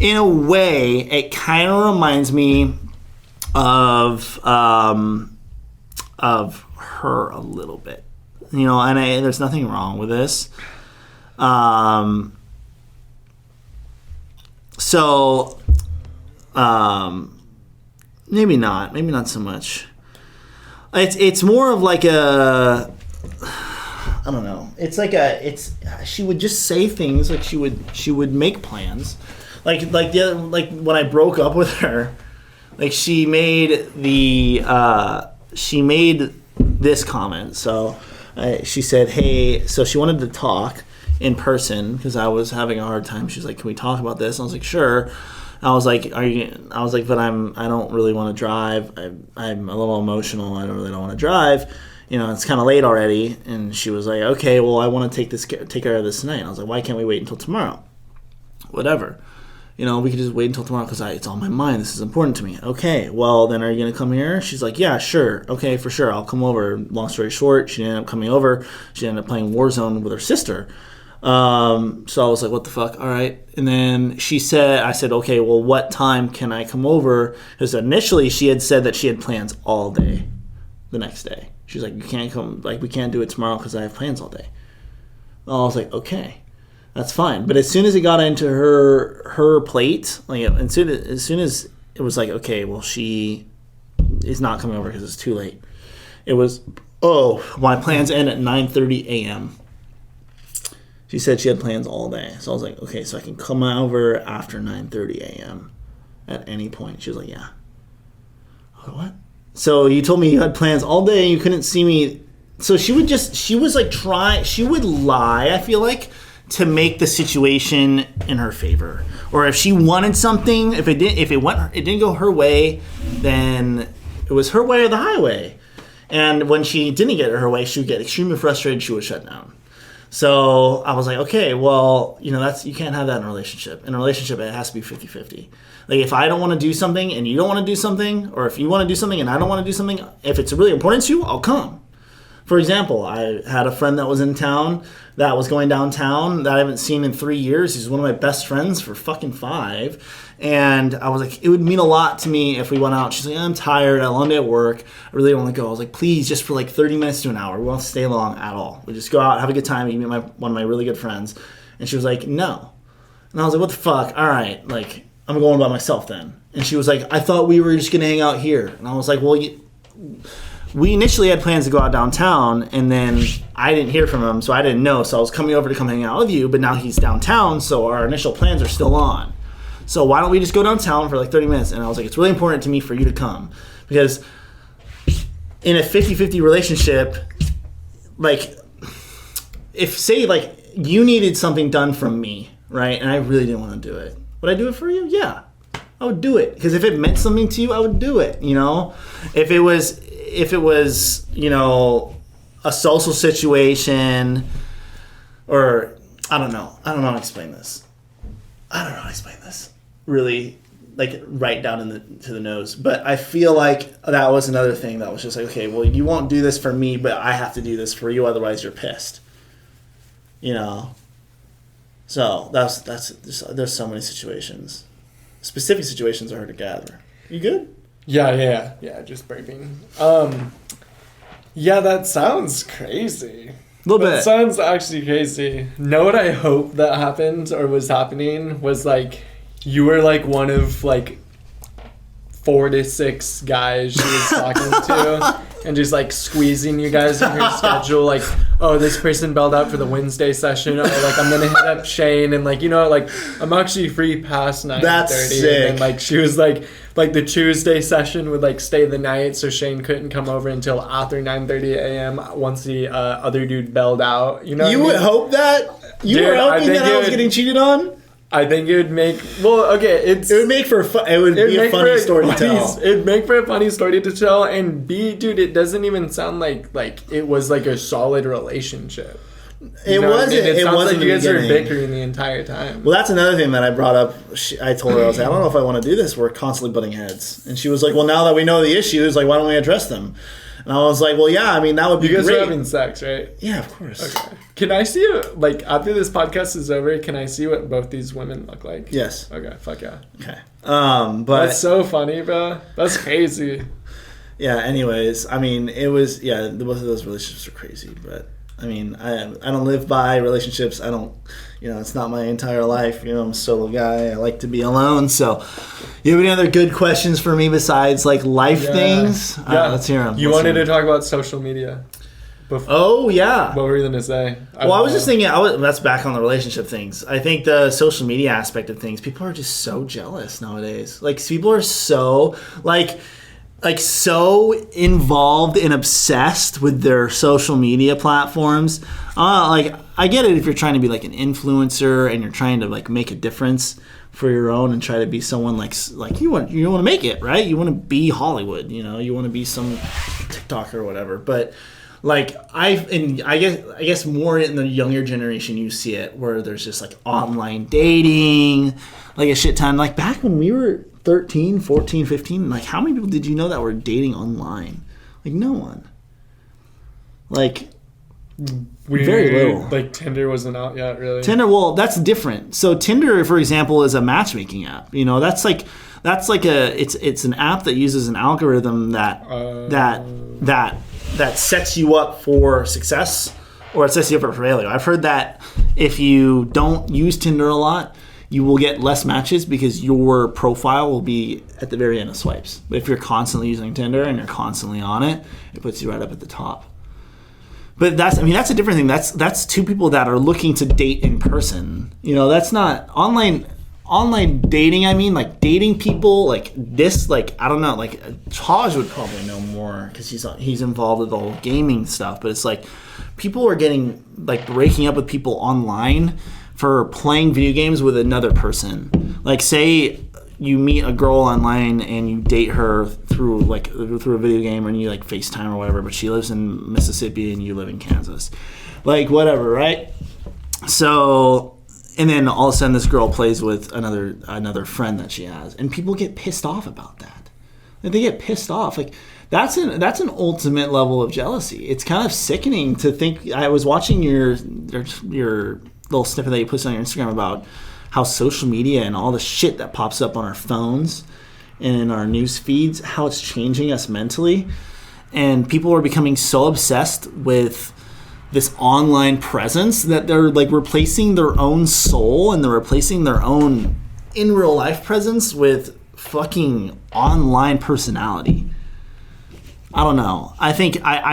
in a way, it kind of reminds me of her a little bit. And there's nothing wrong with this. So, maybe not so much. It's more of like I don't know. It's like she would just say things like she would make plans, like when I broke up with her, like she made this comment. So she said, "Hey," so she wanted to talk in person because I was having a hard time. She's like, "Can we talk about this?" And I was like, "Sure." I was like, "Are you?" I was like, "But I don't really want to drive. I'm a little emotional. I don't want to drive. It's kind of late already." And she was like, "Okay, well, I want to take care of this tonight." And I was like, "Why can't we wait until tomorrow?" Whatever. We could just wait until tomorrow because it's on my mind. This is important to me. Okay, well, then are you going to come here? She's like, "Yeah, sure. Okay, for sure. I'll come over." Long story short, she ended up coming over. She ended up playing Warzone with her sister. So I was like, what the fuck? All right. And then I said, okay, well, what time can I come over? Because initially she had said that she had plans all day the next day. She was like, you can't come, like, we can't do it tomorrow because I have plans all day. Well, I was like, okay, that's fine. But as soon as it got into her plate, like, as soon as it was like, okay, well, she is not coming over because it's too late. It was, my plans end at 9:30 a.m. She said she had plans all day. So I was like, okay, so I can come over after 9:30 a.m. at any point. She was like, yeah. I was like, what? So you told me you had plans all day and you couldn't see me. So she would lie, I feel like, to make the situation in her favor. Or if she wanted something, if it didn't go her way, then it was her way or the highway. And when she didn't get it her way, she would get extremely frustrated. She would shut down. So I was like, okay, well, you can't have that in a relationship. In a relationship, it has to be 50-50. Like, if I don't want to do something and you don't want to do something, or if you want to do something and I don't want to do something, if it's really important to you, I'll come. For example, I had a friend that was in town that was going downtown that I haven't seen in 3 years. He's one of my best friends for fucking 5. And I was like, it would mean a lot to me if we went out. She's like, I'm tired. I had a long day at work. I really don't want to go. I was like, please, just for like 30 minutes to an hour. We won't stay long at all. We just go out, have a good time. You meet one of my really good friends. And she was like, no. And I was like, what the fuck? All right. Like, I'm going by myself then. And she was like, I thought we were just going to hang out here. And I was like, well, we initially had plans to go out downtown, and then I didn't hear from him, so I didn't know. So I was coming over to come hang out with you, but now he's downtown, so our initial plans are still on. So why don't we just go downtown for like 30 minutes? And I was like, it's really important to me for you to come. Because in a 50-50 relationship, like, if, say, like, you needed something done from me, right, and I really didn't want to do it, would I do it for you? Yeah. I would do it. Because if it meant something to you, I would do it, If it was, a social situation, or I don't know how to explain this. Really, like, right down to the nose. But I feel like that was another thing that was just like, okay, well, you won't do this for me, but I have to do this for you, otherwise you're pissed. So there's so many situations. Specific situations are hard to gather. You good? Yeah, just burping. Yeah, that sounds crazy. A little bit. That sounds actually crazy. Know what I hope that happened or was happening was, like, you were like one of like 4 to 6 guys she was talking to and just like squeezing you guys in her schedule, like, oh, this person bailed out for the Wednesday session, or like, I'm gonna hit up Shane, and like, like, I'm actually free past 9:30. That's sick. And like, she was like the Tuesday session would like stay the night, so Shane couldn't come over until after 9:30 a.m. once the other dude bailed out. You would hope that you were hoping that I was getting cheated on. I think it would make... Well, okay, it would make for it would be a funny story to tell. It'd make for a funny story to tell, and B, dude, it doesn't even sound like it was like a solid relationship. It wasn't. It sounds wasn't like you guys were bickering the entire time. Well, that's another thing that I brought up. I told her, I was like, I don't know if I want to do this. We're constantly butting heads. And she was like, well, now that we know the issues, like, why don't we address them? And I was like, well, yeah, I mean, that would be great. You guys are having sex, right? Yeah, of course. Okay. Can I see, like, after this podcast is over, can I see what both these women look like? Yes. Okay, fuck yeah. Okay. But... That's so funny, bro. That's crazy. Yeah, anyways, I mean, it was... Yeah, both of those relationships are crazy, but... I mean, I don't live by relationships. I don't, it's not my entire life. I'm a solo guy. I like to be alone. So, you have any other good questions for me besides like life things? Yeah. Let's hear them. You wanted to talk about social media. Oh, yeah. What were you going to say? Well, I was just thinking, that's back on the relationship things. I think the social media aspect of things, people are just so jealous nowadays. Like, people are so, like so involved and obsessed with their social media platforms. Like, I get it if you're trying to be, like, an influencer and you're trying to, like, make a difference for your own and try to be someone like you want to make it, right? You want to be Hollywood, you know? You want to be some TikToker or whatever. But... like I guess more in the younger generation you see it where there's just like online dating, like a shit ton. Like back when we were 13, 14, 15, like how many people did you know that were dating online? Like no one. Like very little. Like Tinder wasn't out yet, really. Tinder, well, that's different. So Tinder, for example, is a matchmaking app. You know, it's an app that uses an algorithm that sets you up for success, or it sets you up for failure. I've heard that if you don't use Tinder a lot, you will get less matches because your profile will be at the very end of swipes. But if you're constantly using Tinder and you're constantly on it, it puts you right up at the top. But that's a different thing. That's two people that are looking to date in person. You know, that's not online dating. I mean, like dating people like this, like I don't know, like Taj would probably know more because he's involved with the whole gaming stuff. But it's like people are getting like breaking up with people online for playing video games with another person. Like say you meet a girl online and you date her through a video game, and you like FaceTime or whatever, but she lives in Mississippi and you live in Kansas, like whatever, right? So. And then all of a sudden this girl plays with another friend that she has. And people get pissed off about that. And they get pissed off. Like that's an ultimate level of jealousy. It's kind of sickening to think. I was watching your little snippet that you posted on your Instagram about how social media and all the shit that pops up on our phones and in our news feeds, how it's changing us mentally. And people are becoming so obsessed with this online presence that they're like replacing their own soul and they're replacing their own in real life presence with fucking online personality. I don't know. I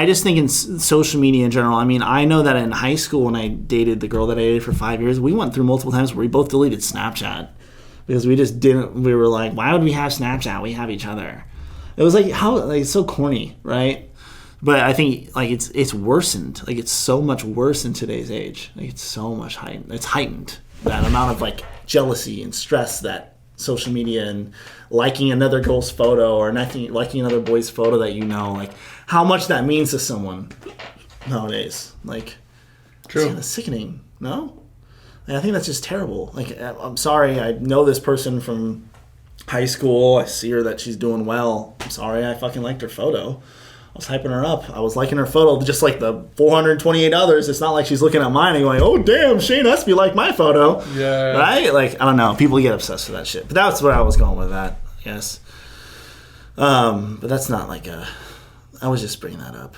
just think in social media in general, I mean, I know that in high school when I dated the girl that I dated for 5 years, we went through multiple times where we both deleted Snapchat because we were like, why would we have Snapchat? We have each other. It was like, it's so corny, right? But I think like it's worsened. Like it's so much worse in today's age. Like it's so much heightened. It's heightened, that amount of like jealousy and stress that social media and liking another girl's photo or liking another boy's photo that you know, like how much that means to someone nowadays. Like true. It's kind of sickening. No, and I think that's just terrible. Like I'm sorry, I know this person from high school. I see her that she's doing well. I'm sorry, I fucking liked her photo. I was hyping her up. I was liking her photo just like the 428 others. It's not like she's looking at mine and going, oh, damn, Shane Espy liked my photo. Yeah. Right? Like, I don't know. People get obsessed with that shit. But that's what I was going with that, I guess. But that's not like I was just bringing that up.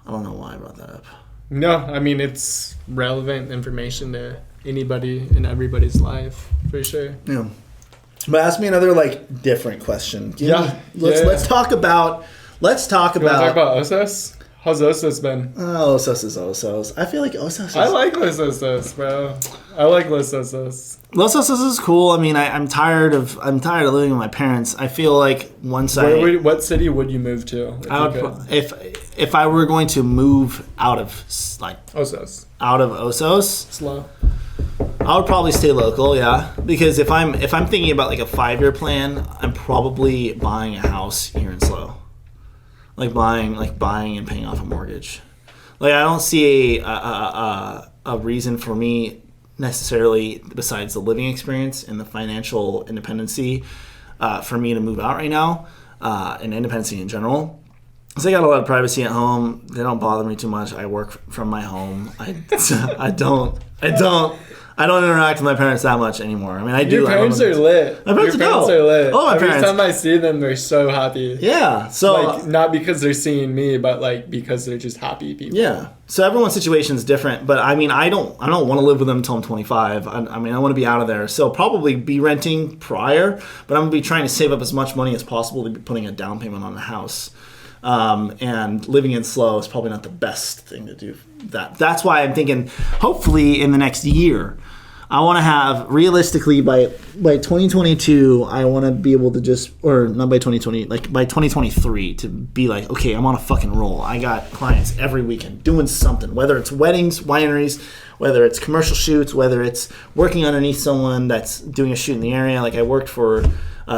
I don't know why I brought that up. No, I mean, it's relevant information to anybody in everybody's life, for sure. Yeah. But ask me another, like, different question. Let's talk about... You want to talk about Osos? How's Osos been? Oh, Osos is Osos. I feel like Osos is... I like Los Osos, bro. I like Los Osos. Los Osos is cool. I mean, I'm tired of living with my parents. I feel like once what city would you move to? If I were going to move out of like Osos, SLO, I would probably stay local. Yeah, because if I'm thinking about like a 5-year plan, I'm probably buying a house here in SLO. Like buying and paying off a mortgage. Like I don't see a reason for me necessarily besides the living experience and the financial independency for me to move out right now and independency in general. So I got a lot of privacy at home. They don't bother me too much. I work from my home. I don't interact with my parents that much anymore. I mean, I do. Your parents are lit. My parents are lit. Oh, my Every parents. time I see them, they're so happy. Yeah. So like not because they're seeing me, but like because they're just happy people. Yeah. So everyone's situation is different, but I mean, I don't want to live with them until I'm 25. I mean, I want to be out of there. So probably be renting prior, but I'm gonna be trying to save up as much money as possible to be putting a down payment on the house. And living in SLO is probably not the best thing to do. That's why I'm thinking, hopefully in the next year, I want to have, realistically, by 2022, I want to be able to just, or not by 2020, like by 2023, to be like, okay, I'm on a fucking roll. I got clients every weekend doing something, whether it's weddings, wineries, whether it's commercial shoots, whether it's working underneath someone that's doing a shoot in the area. Like I worked for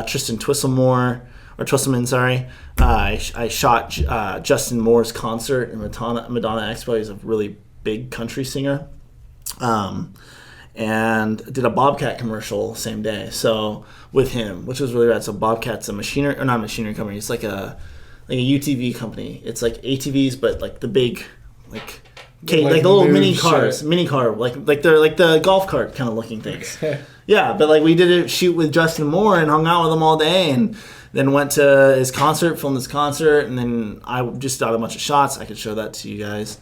Tristan Twisselman, sorry. I shot Justin Moore's concert in Madonna Expo. He's a really big country singer. And did a Bobcat commercial same day. So with him, which was really rad. So Bobcat's a not machinery company. It's like a UTV company. It's like ATVs, but like the big, like the little mini car, like they're like the golf cart kind of looking things. Yeah, but like we did a shoot with Justin Moore and hung out with him all day, and then went to his concert, filmed his concert, and then I just got a bunch of shots. I could show that to you guys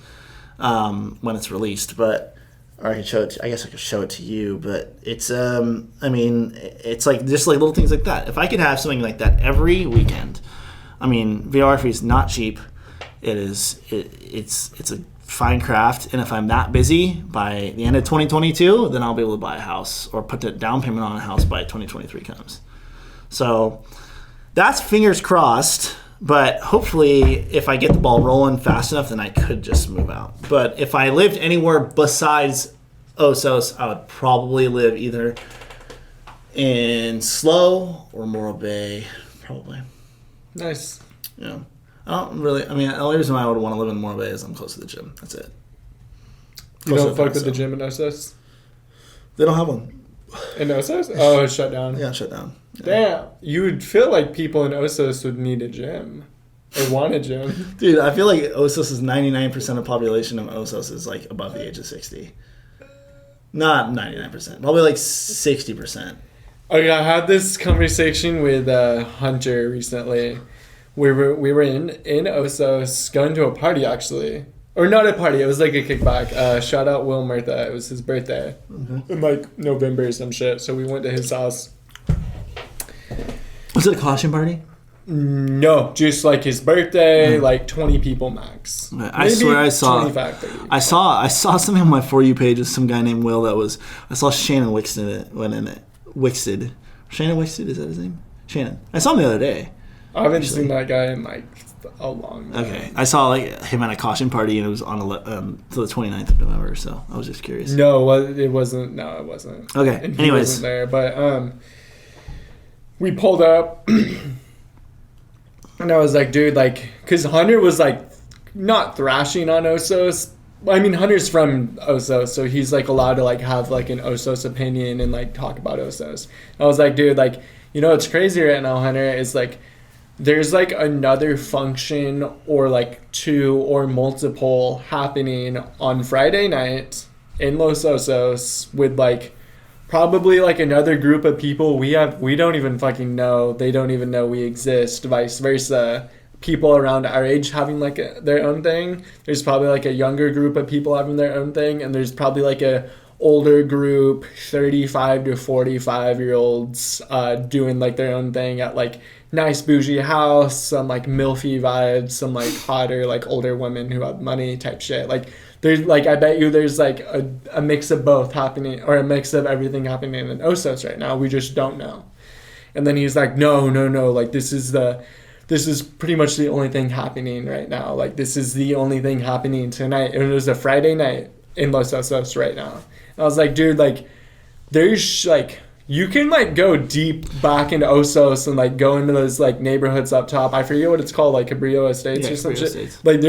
when it's released, but. Or I could show it. I guess I could show it to you, but it's. I mean, it's like just like little things like that. If I could have something like that every weekend, I mean, videography is not cheap. It is. It's a fine craft, and if I'm that busy by the end of 2022, then I'll be able to buy a house or put the down payment on a house by 2023 comes. So that's fingers crossed. But hopefully, if I get the ball rolling fast enough, then I could just move out. But if I lived anywhere besides Osos, I would probably live either in SLO or Morro Bay, probably. Nice. Yeah. I don't really, I mean, the only reason why I would want to live in Morro Bay is I'm close to the gym. That's it. You don't fuck with the gym in Osos? They don't have one. In Osos? Oh, it's shut down. Yeah, shut down. Yeah. Damn. You would feel like people in Osos would need a gym. Or want a gym. Dude, I feel like Osos is 99% of population of Osos is like above the age of 60. Not 99%. Probably like 60%. Okay, I had this conversation with Hunter recently. We were in Osos going to a party actually. Or not a party, it was like a kickback. Shout out Will Murtha. It was his birthday. Mm-hmm. In like November or some shit. So we went to his house. Was it a costume party? No, just like his birthday, like 20 people max. I swear I saw 25, 30 people. I saw something on my For You page of some guy named Will that was, I saw Shannon Wixted went in it. Wixted. Shannon Wixted, is that his name? Shannon. I saw him the other day. I haven't seen that guy in like a long time. Okay. I saw like him at a costume party and it was on to the 29th of November, so I was just curious. No, it wasn't. No, it wasn't. Okay. And he anyways. wasn't there, but we pulled up and I was like, dude, like, because Hunter was like not thrashing on Osos. I mean, Hunter's from Osos, so he's like allowed to like have like an Osos opinion and like talk about Osos. I was like, dude, like, you know what's crazy right now, Hunter, is like there's like another function or like two or multiple happening on Friday night in Los Osos with like probably like another group of people we don't even fucking know. They don't even know we exist. Vice versa. People around our age having like their own thing. There's probably like a younger group of people having their own thing, and there's probably like a older group, 35 to 45 year olds doing like their own thing at like nice bougie house, some like milfy vibes, some like hotter like older women who have money type shit. Like there's like, I bet you there's like a mix of both happening, or a mix of everything happening in Osos right now. We just don't know. And then he's like, no, like this is pretty much the only thing happening right now. Like this is the only thing happening tonight. And it was a Friday night in Los Osos right now. And I was like, dude, like there's like, you can like go deep back into Osos and like go into those like neighborhoods up top. I forget what it's called, like Cabrillo Estates or some shit. Estates. Like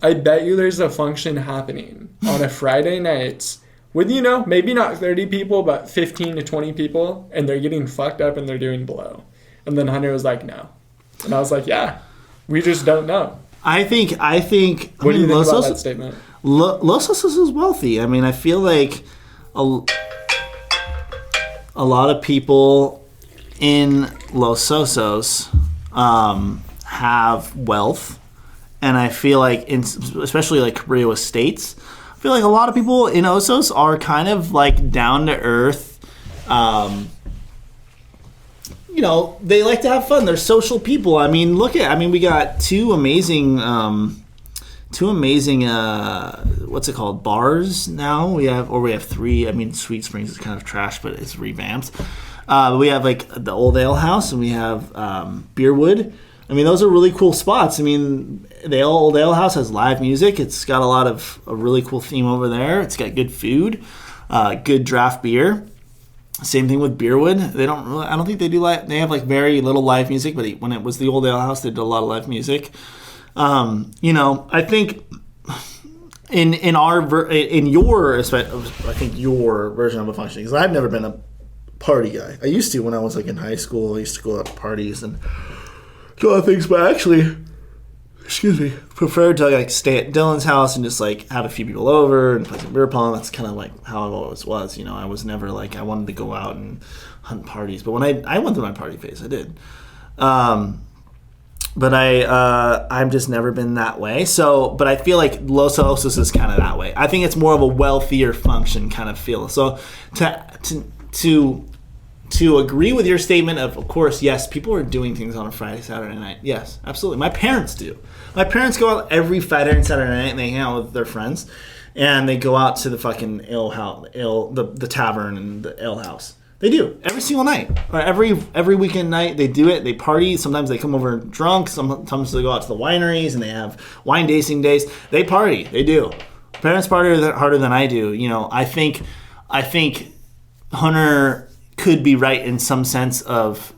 I bet you there's a function happening on a Friday night with, you know, maybe not 30 people, but 15 to 20 people, and they're getting fucked up and they're doing blow. And then Hunter was like, no. And I was like, yeah, we just don't know. I think. What do you think about that statement? Los Osos is wealthy. I mean, I feel like a lot of people in Los Osos have wealth, and I feel like, especially like Cabrillo Estates, I feel like a lot of people in Osos are kind of like down to earth, you know, they like to have fun. They're social people. I mean, we got two amazing what's it called, bars now. We have three. I mean, Sweet Springs is kind of trash, but it's revamped. We have like the Old Ale House, and we have Beerwood. I mean, those are really cool spots. I mean, the Old Ale House has live music. It's got a really cool theme over there. It's got good food, good draft beer. Same thing with Beerwood. I don't think they do they have like very little live music, but when it was the Old Ale House, they did a lot of live music. You know, I think in your version of a function, because I've never been a party guy. I used to when I was like in high school. I used to go out to parties and do a lot of things, but actually, preferred to like stay at Dylan's house and just like have a few people over and play some beer pong. That's kind of like how I always was. You know, I was never like I wanted to go out and hunt parties, but when I went through my party phase, I did. But I've just never been that way. So, but I feel like Los Osos is kind of that way. I think it's more of a wealthier function kind of feel. So to agree with your statement of course, yes, people are doing things on a Friday, Saturday night. Yes, absolutely. My parents do. My parents go out every Friday and Saturday night and they hang out with their friends, and they go out to the fucking the tavern and the ale house. They do every single night, or every weekend night. They do it. They party. Sometimes they come over drunk. Sometimes they go out to the wineries and they have wine tasting days. They party. They do. Parents party harder than I do. You know, I think Hunter could be right in some sense of,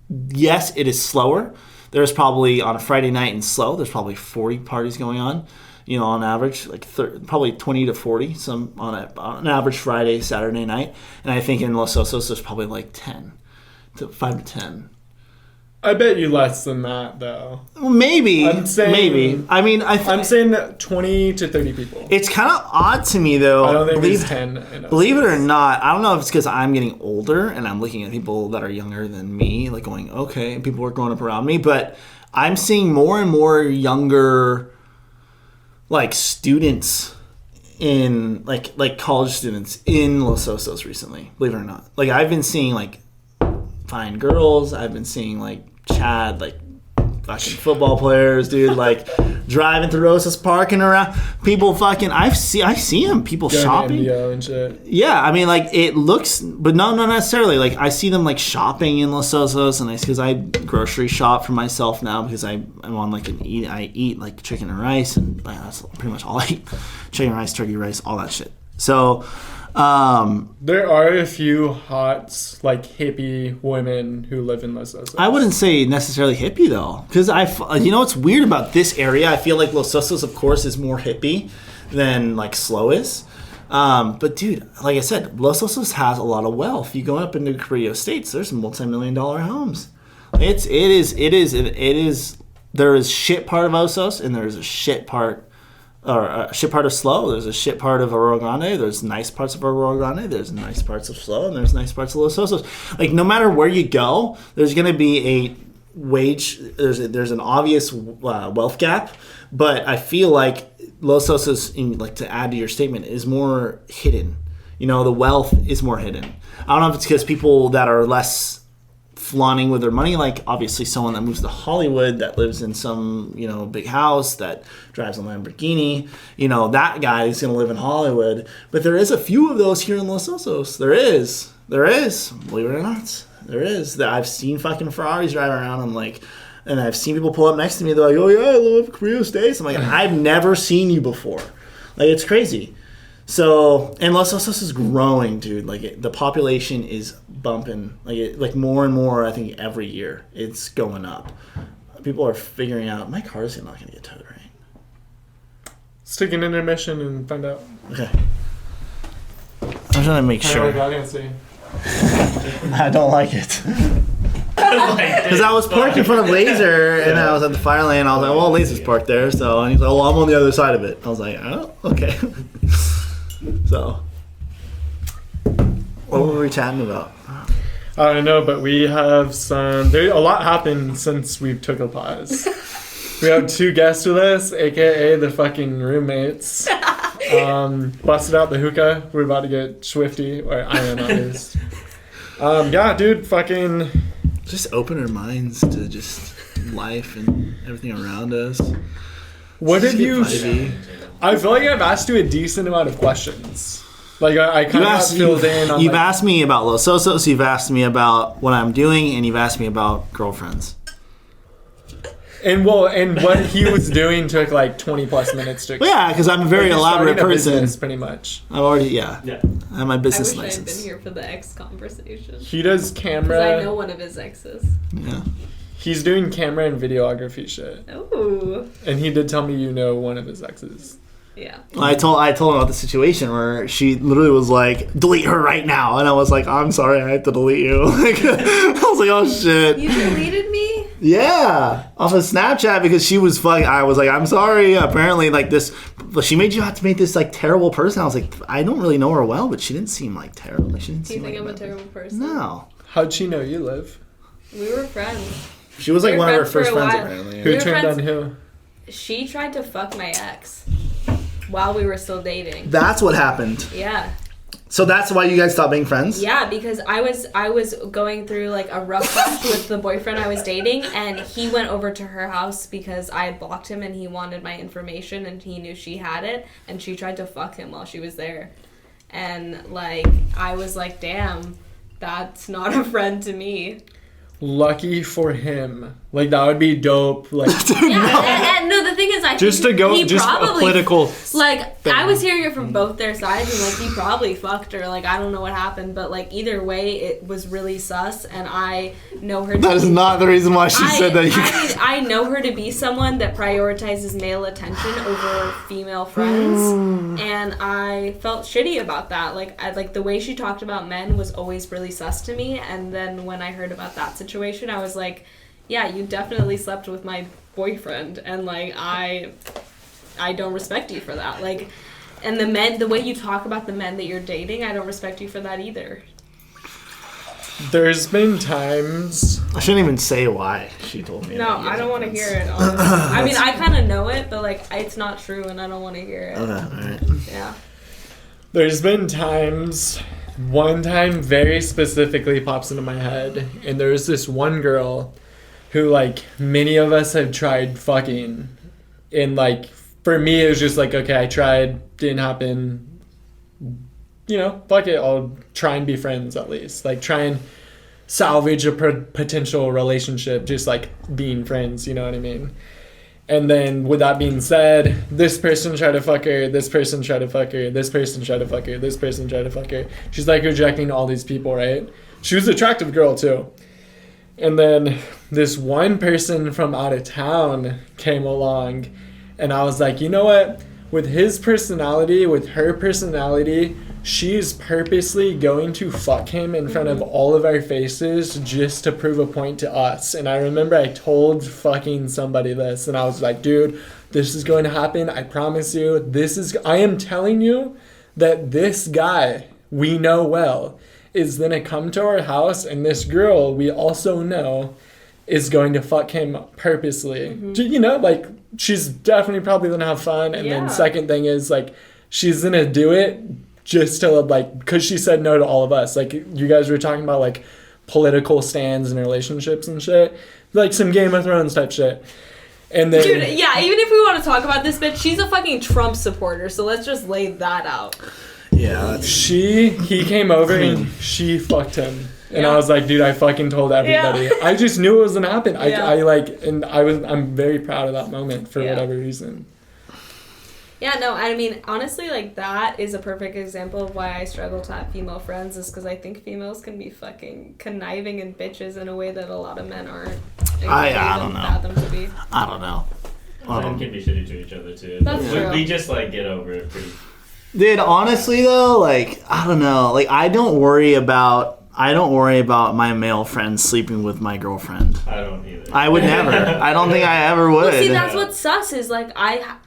yes, it is slower. There's probably on a Friday night and slow, there's probably 40 parties going on, you know, on average, like probably 20 to 40 some on an average Friday, Saturday night. And I think in Los Osos, there's probably like 5 to 10. I bet you less than that, though. Well, maybe. Maybe. I mean, I'm saying 20 to 30 people. It's kind of odd to me, though. I don't think it's 10. Believe it or not, I don't know if it's because I'm getting older and I'm looking at people that are younger than me, like going, okay, and people are growing up around me, but I'm seeing more and more younger, like, students in, like college students in Los Osos recently, believe it or not. Like, I've been seeing, like, fine girls. I've been seeing, like, Chad, like, fucking football players, dude, like, driving through Osos, parking around. People fucking, I see them, people going shopping. To and shit. Yeah, I mean, like, it looks, but not necessarily. Like, I see them, like, shopping in Los Osos, and because I grocery shop for myself now, because I'm on, like, I eat, like, chicken and rice, and that's pretty much all I eat. Chicken rice, turkey rice, all that shit. So, there are a few hot, like, hippie women who live in Los Osos. I wouldn't say necessarily hippie, though, because you know what's weird about this area? I feel like Los Osos, of course, is more hippie than, like, SLO is. But dude, like I said, Los Osos has a lot of wealth. You go up into Carrillo Estates, there's multi-million-dollar homes. It is. There is shit part of Osos, and there is a shit part. Or a shit part of SLO. There's a shit part of Arroyo Grande. There's nice parts of Arroyo Grande. There's nice parts of SLO, and there's nice parts of Los Osos. Like, no matter where you go, there's going to be a wage. There's an obvious wealth gap, but I feel like Los Osos, like, to add to your statement, is more hidden. You know, the wealth is more hidden. I don't know if it's because people that are less flaunting with their money, like obviously someone that moves to Hollywood that lives in some, you know, big house that drives a Lamborghini, you know, that guy is going to live in Hollywood. But there is a few of those here in Los Osos. There is, believe it or not, there is. That I've seen fucking Ferraris drive around. I'm like, and I've seen people pull up next to me. They're like, oh yeah, I love Carrillo Estates. I'm like, I've never seen you before. Like, it's crazy. So, and Los Osos is growing, dude. Like, the population is bumping. Like more and more, I think, every year. It's going up. People are figuring out, my car's not going to get towed, right? Let's take an intermission and find out. Okay. I'm trying to make sure. I don't like it. Because I was parked in front of Laser, and I was at the fire lane. I was like, well, Laser's parked there. So, and he's like, well, I'm on the other side of it. I was like, oh, okay. So, what were we chatting about? I don't know, but we have a lot happened since we took a pause. We have 2 guests with us, aka the fucking roommates. Busted out the hookah. We're about to get swifty, or I am at least. Yeah, dude, fucking Just open our minds to just life and everything around us. What have you... Vibey. I feel like I've asked you a decent amount of questions. Like, I kind of got filled in on... You've asked me about Los Osos, you've asked me about what I'm doing, and you've asked me about girlfriends. And what he was doing took like 20 plus minutes to... Yeah, because I'm a very elaborate person. Business, pretty much. I've already, yeah. I have my business I wish license. I had been here for the ex conversation. He does camera... Because I know one of his exes. Yeah. He's doing camera and videography shit. Ooh. And he did tell me you know one of his exes. Yeah. I told him about the situation where she literally was like, delete her right now. And I was like, I'm sorry, I have to delete you. Like, I was like, oh shit. You deleted me? Yeah. Off of Snapchat because she was fucking, I was like, I'm sorry. Apparently like this, she made you have to make this like terrible person. I was like, I don't really know her well, but she didn't seem like terrible. Like, she didn't Do you seem think like I'm a terrible person? No. How'd she know you live? We were friends. She was like We were one of her friends first for a friends while. apparently. Who We were turned friends- on who? She tried to fuck my ex while we were still dating. That's what happened. Yeah. So that's why you guys stopped being friends? Yeah, because I was going through like a rough patch with the boyfriend I was dating, and he went over to her house because I had blocked him and he wanted my information and he knew she had it, and she tried to fuck him while she was there. And like I was like, damn, that's not a friend to me. Lucky for him. Like, that would be dope. Like, Yeah, and no, the thing is, I just think to go, he just a probably, political. like, thing. I was hearing it from both their sides, and like he probably fucked her. Like, I don't know what happened, but like either way, it was really sus, and I know her. That is not the reason why she said that. I know her to be someone that prioritizes male attention over female friends, and I felt shitty about that. Like the way she talked about men was always really sus to me, and then when I heard about that situation, I was like, yeah, you definitely slept with my boyfriend, and like I don't respect you for that. Like, and the way you talk about the men that you're dating, I don't respect you for that either. There's been times. I shouldn't even say why she told me. No, that you guys I don't are want to friends. hear it. Honestly. I mean, I kind of know it, but like it's not true, and I don't want to hear it. Okay, alright. Yeah. There's been times. One time very specifically pops into my head, and there's this one girl who, like, many of us have tried fucking, and like for me it was just like, okay, I tried, didn't happen, you know, fuck it, I'll try and be friends at least, like try and salvage a potential relationship, just like being friends, you know what I mean? And then with that being said, this person tried to fuck her, this person tried to fuck her, this person tried to fuck her, this person tried to fuck her. She's like rejecting all these people, right? She was an attractive girl too. And then this one person from out of town came along, and I was like, you know what? With his personality, with her personality, she's purposely going to fuck him in front of all of our faces just to prove a point to us. And I remember I told fucking somebody this, and I was like, dude, this is going to happen. I promise you. I am telling you that this guy we know well is going to come to our house, and this girl we also know is going to fuck him purposely. You know, like, she's definitely probably going to have fun. And then second thing is, like, she's going to do it just to, like, because she said no to all of us. Like, you guys were talking about, like, political stands and relationships and shit. Like, some Game of Thrones type shit. And then... Dude, yeah, even if we want to talk about this bitch, she's a fucking Trump supporter, so let's just lay that out. Yeah. He came over and she fucked him. And Yeah. I was like, dude, I fucking told everybody. Yeah. I just knew it was gonna happen. Yeah. I'm very proud of that moment for whatever reason. Yeah, no, I mean, honestly, like, that is a perfect example of why I struggle to have female friends, is because I think females can be fucking conniving and bitches in a way that a lot of men aren't. I don't know. Fathom to be. I don't know. Men can be shitty to each other too. That's true. We just like get over it pretty. Dude, honestly though, like, I don't know. Like, I don't worry about my male friends sleeping with my girlfriend. I don't either. I would never. I don't think I ever would. Well, see, that's what sus is. Like,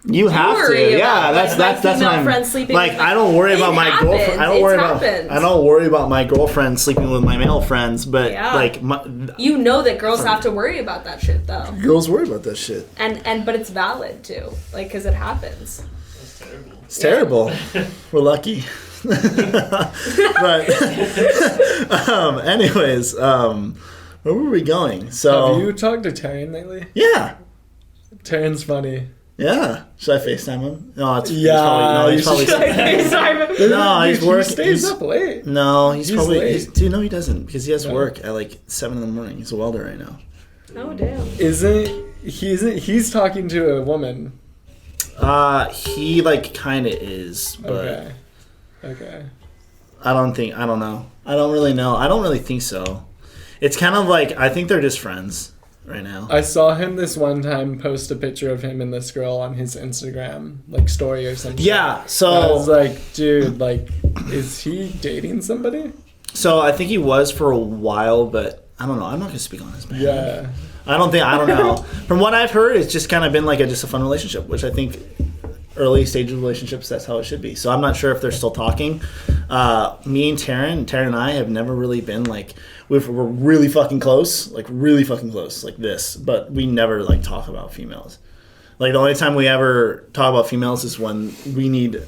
You have to. worry Yeah, about, that's my what female I'm friends sleeping like. with my- I don't worry It about my happens. girlfriend. I don't worry about my girlfriend sleeping with my male friends. But Yeah. like, You know that girls have to worry about that shit, though. girls worry about that shit. But it's valid, too. Like, because it happens. That's terrible. It's terrible. We're lucky. But anyways, Where were we going? So Have you talked to Taryn lately? yeah. Taryn's funny. Yeah. Should I FaceTime him? No, it's Yeah, he's probably, you no, he's probably no, he's He working. stays up late. No, he's probably. late. Dude, no, he doesn't because he has No. work at like 7 a.m. He's a welder right now. Oh damn. He's talking to a woman. He like kind of is, but Okay. I don't know. I don't really know. I don't really think so. It's kind of like I think they're just friends right now. I saw him this one time post a picture of him and this girl on his Instagram, like story or something. Yeah. I was So like, dude, like, is he dating somebody? I think he was for a while, but I don't know. I'm not gonna speak on his behalf. Yeah. I don't know. From what I've heard, it's just kind of been like just a fun relationship, which I think early stage of relationships, that's how it should be. So I'm not sure if they're still talking. Me and Taryn and I have never really been like, we're really fucking close, like this, but we never like talk about females. Like the only time we ever talk about females is when we need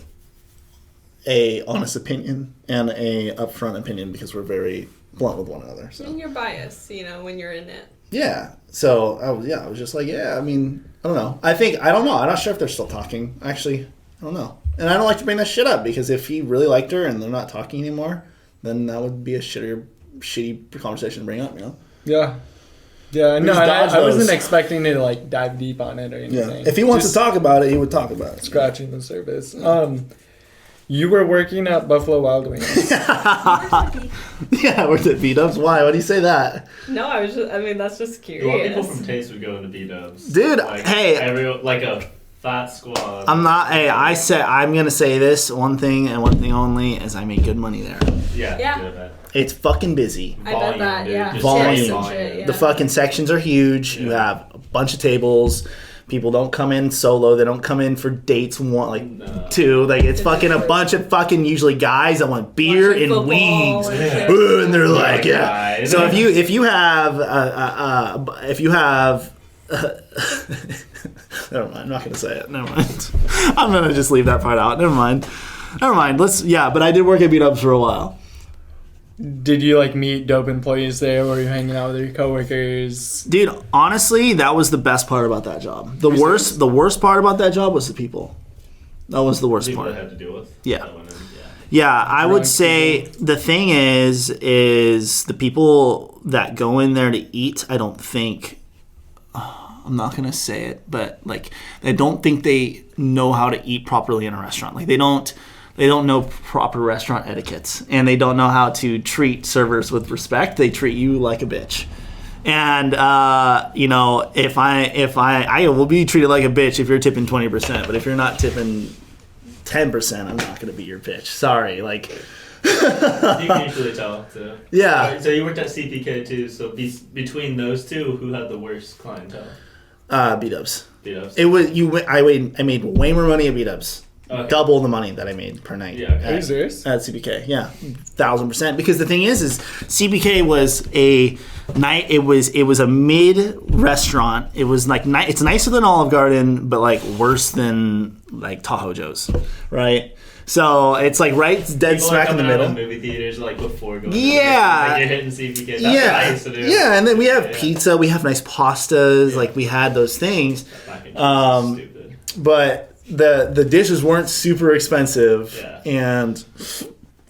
a honest opinion and a upfront opinion because we're very blunt with one another. So. And you're biased, when you're in it. Yeah. So I was just like, I mean, I don't know. I don't know. I'm not sure if they're still talking. Actually, I don't know. And I don't like to bring that shit up because if he really liked her and they're not talking anymore, then that would be a shitty conversation to bring up, Yeah. Yeah, no, just dodge I wasn't those. expecting to like dive deep on it or anything. If he wants Just to talk about it, he would talk about it. scratching the surface. You were working at Buffalo Wild Wings. Yeah, we're at B-dubs. Why? Why do you say that? No, that's just A lot of people curious. from Taste would go into B-dubs. Dude, like, hey. like a fat squad. I'm not. Hey, I'm gonna say this one thing and one thing only is I make good money there. Yeah. Yeah. Do that. It's fucking busy. I bet that, dude. yeah. Just Volume. Tips and volume. shit, yeah. The fucking sections are huge. You have a bunch of tables. People don't come in solo. They don't come in for dates. No. Two. Like it's fucking a bunch of fucking usually guys that want beer Watching and football wings. and shit. Ooh, and they're like, Yeah, guys. So if you have never mind. I'm not gonna say it. Never mind. I'm gonna just leave that part out. Never mind. But I did work at B-dubs for a while. Did you like meet dope employees there? Were you hanging out with your coworkers? Dude, honestly, that was the best part about that job. The worst part about that job was the people. That was the worst People part. I had to deal with. Yeah. That went in, Yeah, I would Drunk say the thing is the people that go in there to eat, I don't think, I'm not going to say it, but like, I don't think they know how to eat properly in a restaurant. Like they don't know proper restaurant etiquettes, and they don't know how to treat servers with respect. They treat you like a bitch. And if I will be treated like a bitch if you're tipping 20%, but if you're not tipping 10%, I'm not going to be your bitch. Sorry, like. You can usually tell too. Yeah. So you worked at CPK too. So between those two, who had the worst clientele? B-dubs. B-dubs. It was I made way more money at B-dubs. Okay. Double the money that I made per night. Yeah, okay. Are you serious? At CPK, yeah, 1,000%. Because the thing is CPK was a night. It was a mid restaurant. It was like it's nicer than Olive Garden, but like worse than like Tahoe Joe's, right? So it's like dead People smack are in the coming out middle. of movie theaters like before going. Yeah. Like you're hitting CPK. That's Yeah, nice to do. yeah, and then we have Yeah. pizza. We have nice pastas. Yeah. Like we had those things. Mac and cheese Um, is stupid. But the dishes weren't super expensive, Yeah. and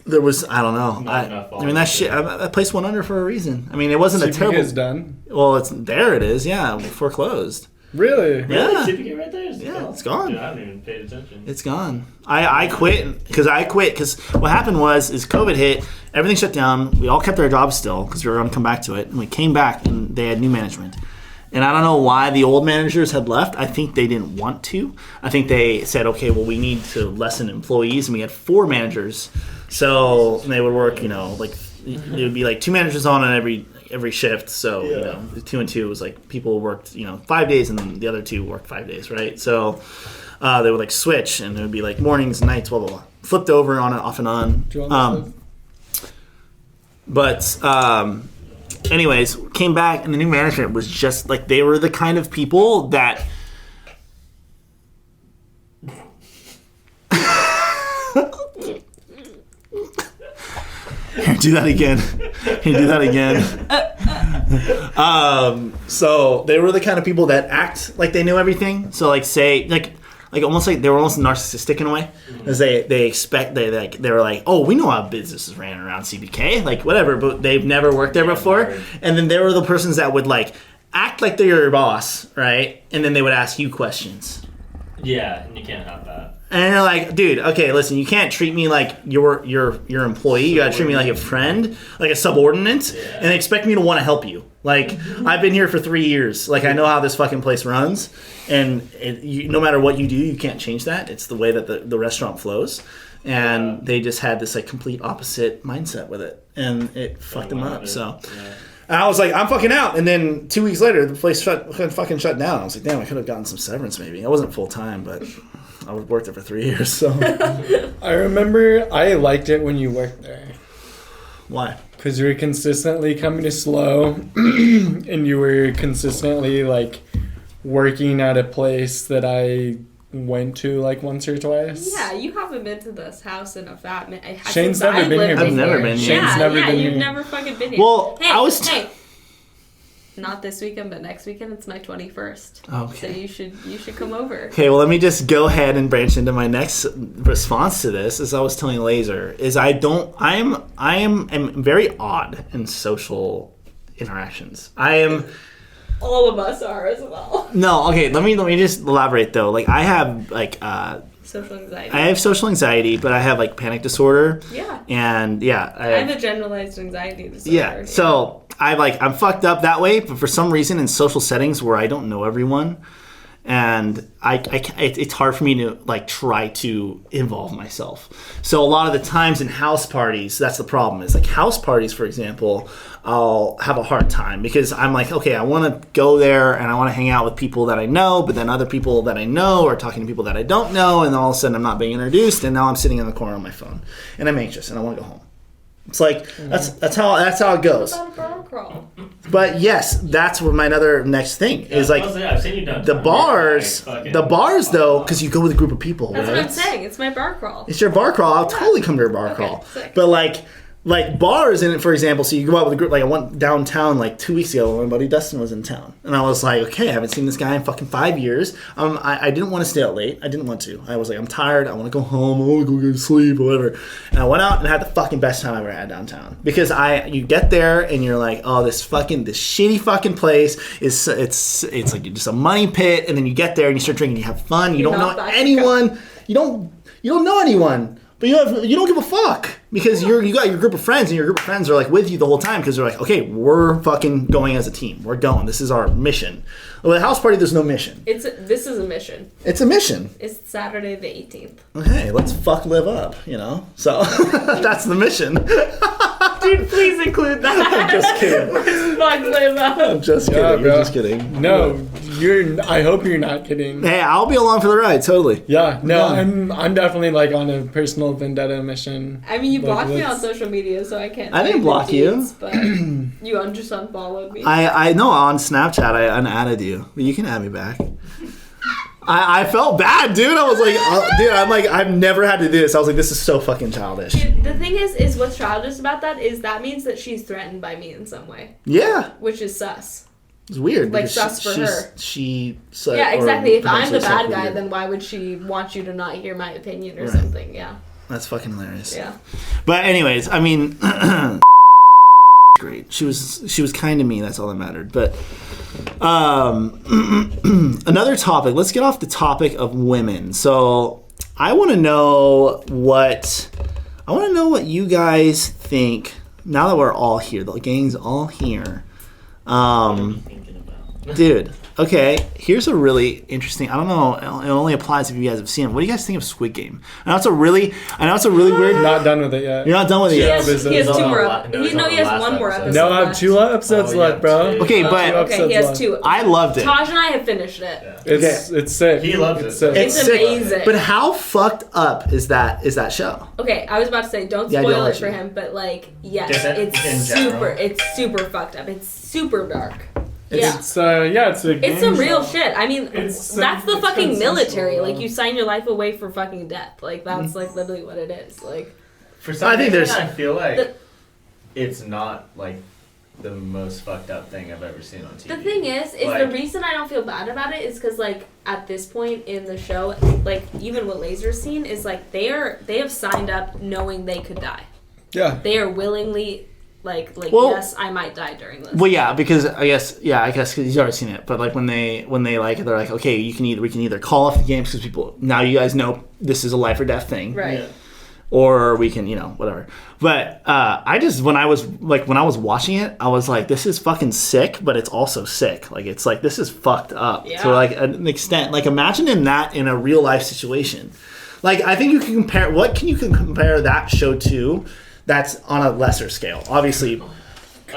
there was I don't know. Not enough I mean that shit. That place went under for a reason. I mean it wasn't a CPK terrible. is done. Well, it's there. It is. Yeah, foreclosed. Really? Yeah. Really? CPK right there? Yeah, it's gone. Dude, I haven't even paid attention. It's gone. I quit because what happened was COVID hit. Everything shut down. We all kept our jobs still because we were going to come back to it, and we came back and they had new management. And I don't know why the old managers had left. I think they didn't want to. I think they said, okay, well, we need to lessen employees. And we had 4 managers. So they would work, like it would be like 2 managers on every shift. So, 2 and 2 was like people worked, 5 days and then the other 2 worked 5 days, right? So they would like switch and it would be like mornings, nights, blah, blah, blah. Flipped over on and off and on. Do you want But anyways, came back and the new management was just like they were the kind of people that Here, do that again. So they were the kind of people that act like they knew everything. So like say like almost like they were almost narcissistic in a way, as they expect they were like, oh, we know how businesses ran around CBK, like whatever, but they've never worked there before. And then they were the persons that would like act like they're your boss, right? And then they would ask you questions. Yeah, and you can't have that. And you're like, dude, okay, listen, you can't treat me like your employee. You gotta treat me like a friend, like a subordinate, and expect me to want to help you. Like, I've been here for 3 years. Like, I know how this fucking place runs, and no matter what you do, you can't change that. It's the way that the restaurant flows. And they just had this like complete opposite mindset with it, and it fucked them up. So. And I was like, I'm fucking out. And then 2 weeks later, the place fucking shut down. I was like, damn, I could have gotten some severance maybe. I wasn't full time, but I would have worked there for 3 years. So I remember I liked it when you worked there. Why? Because you were consistently coming to SLO, and you were consistently like working at a place that I went to like once or twice. Yeah, you haven't been to this house in a fat minute. Shane's never been here. I've never been here. Shane's never been you've here. never fucking been here. Well, hey, not this weekend, but next weekend it's my 21st. Okay. So you should come over. Okay, well, let me just go ahead and branch into my next response to this. As I was telling Laser, is I am very odd in social interactions. All of us are as well. No, okay, let me just elaborate though. Like I have like social anxiety. I have social anxiety, but I have like panic disorder. Yeah. And yeah, I have a generalized anxiety disorder. Yeah. So I'm fucked up that way, but for some reason in social settings where I don't know everyone, and it's hard for me to like try to involve myself. So a lot of the times in house parties, that's the problem. Is like house parties, for example, I'll have a hard time because I'm like, okay, I want to go there and I want to hang out with people that I know, but then other people that I know are talking to people that I don't know, and then all of a sudden I'm not being introduced, and now I'm sitting in the corner on my phone, and I'm anxious and I want to go home. It's like that's how it goes. What about a bar crawl? But yes, that's what my other next thing is like. I've seen you done the bars though, because you go with a group of people. That's right? what I'm saying. It's my bar crawl. It's your bar crawl. I'll totally come to your bar crawl. Sick. But like bars in it, for example. So you go out with a group. Like I went downtown like 2 weeks ago when my buddy Dustin was in town, and I was like, okay, I haven't seen this guy in fucking 5 years. I didn't want to stay out late. I didn't want to. I was like, I'm tired. I want to go home. I want to go to sleep, or whatever. And I went out and had the fucking best time I ever had downtown because you get there and you're like, oh, this shitty fucking place is it's like just a money pit, and then you get there and you start drinking. You have fun. You don't know anyone. You don't know anyone. But you don't give a fuck because you got your group of friends, and your group of friends are like with you the whole time because they're like, okay, we're fucking going as a team. We're going. This is our mission. With a house party, there's no mission. This is a mission. It's a mission. It's Saturday the 18th. Okay, let's live up, So that's the mission. Dude, please include that. I'm just kidding. Let's fuck live up. I'm just kidding. Yeah, You're just kidding. No, I hope you're not kidding. Hey, I'll be along for the ride. Totally. Yeah, no, I'm definitely like on a personal vendetta mission. I mean, you Like, blocked me on social media, so I can't. I didn't block you. But you just unfollowed me. I know on Snapchat I unadded you, but you can add me back. I felt bad, dude. I was like, I've never had to do this. I was like, this is so fucking childish. Dude, the thing is what's childish about that is that means that she's threatened by me in some way. Yeah. Which is sus. It's weird. Like, because sus for her. She yeah, exactly. If I'm the bad guy, weird. then why would she want you to not hear my opinion or Right. something? Yeah. That's fucking hilarious. Yeah. But anyways, I mean, great. She was kind to me. That's all that mattered. But another topic. Let's get off the topic of women. So I want to know what you guys think now that we're all here. The gang's all here. Dude, okay, here's a really interesting, I don't know, it only applies if you guys have seen it. What do you guys think of Squid Game? I know it's a really weird. Not done with it yet. You're not done with it He yet. has 2 more episodes. He has 1 more episode. No, I have left. 2 episodes left, bro. Okay, but Okay, he has 2. I loved it. Taj and I have finished it. It's sick. He loves it. Sick. It's sick. amazing. But how fucked up is that show? Okay, I was about to say, don't Yeah, spoil don't it let for you. him, but like, yes, Just in general? it's super fucked up. It's super dark. It's a It's game some real show. shit. I mean, It's that's the it's fucking consensual, military. though. Like, you sign your life away for fucking death. Like, that's like literally what it is. Like, For some I think reason, there's- I feel like The- it's not like the most fucked up thing I've ever seen on TV. The thing is Like- the reason I don't feel bad about it is because, like, at this point in the show, like, even what Laser's seen is, like, they have signed up knowing they could die. Yeah. They are willingly, like Well- yes, I might die during this. Well, yeah, because I guess because he's already seen it. But like when they like they're like, okay, we can either call off the games because people now you guys know this is a life or death thing, Right. Yeah. or we can whatever. But I just when I was watching it, I was like, this is fucking sick, but it's also sick. Like it's like this is fucked up Yeah. to like an extent. Like imagine in a real life situation. Like I think you can compare. What can you compare that show to? That's on a lesser scale. Obviously, I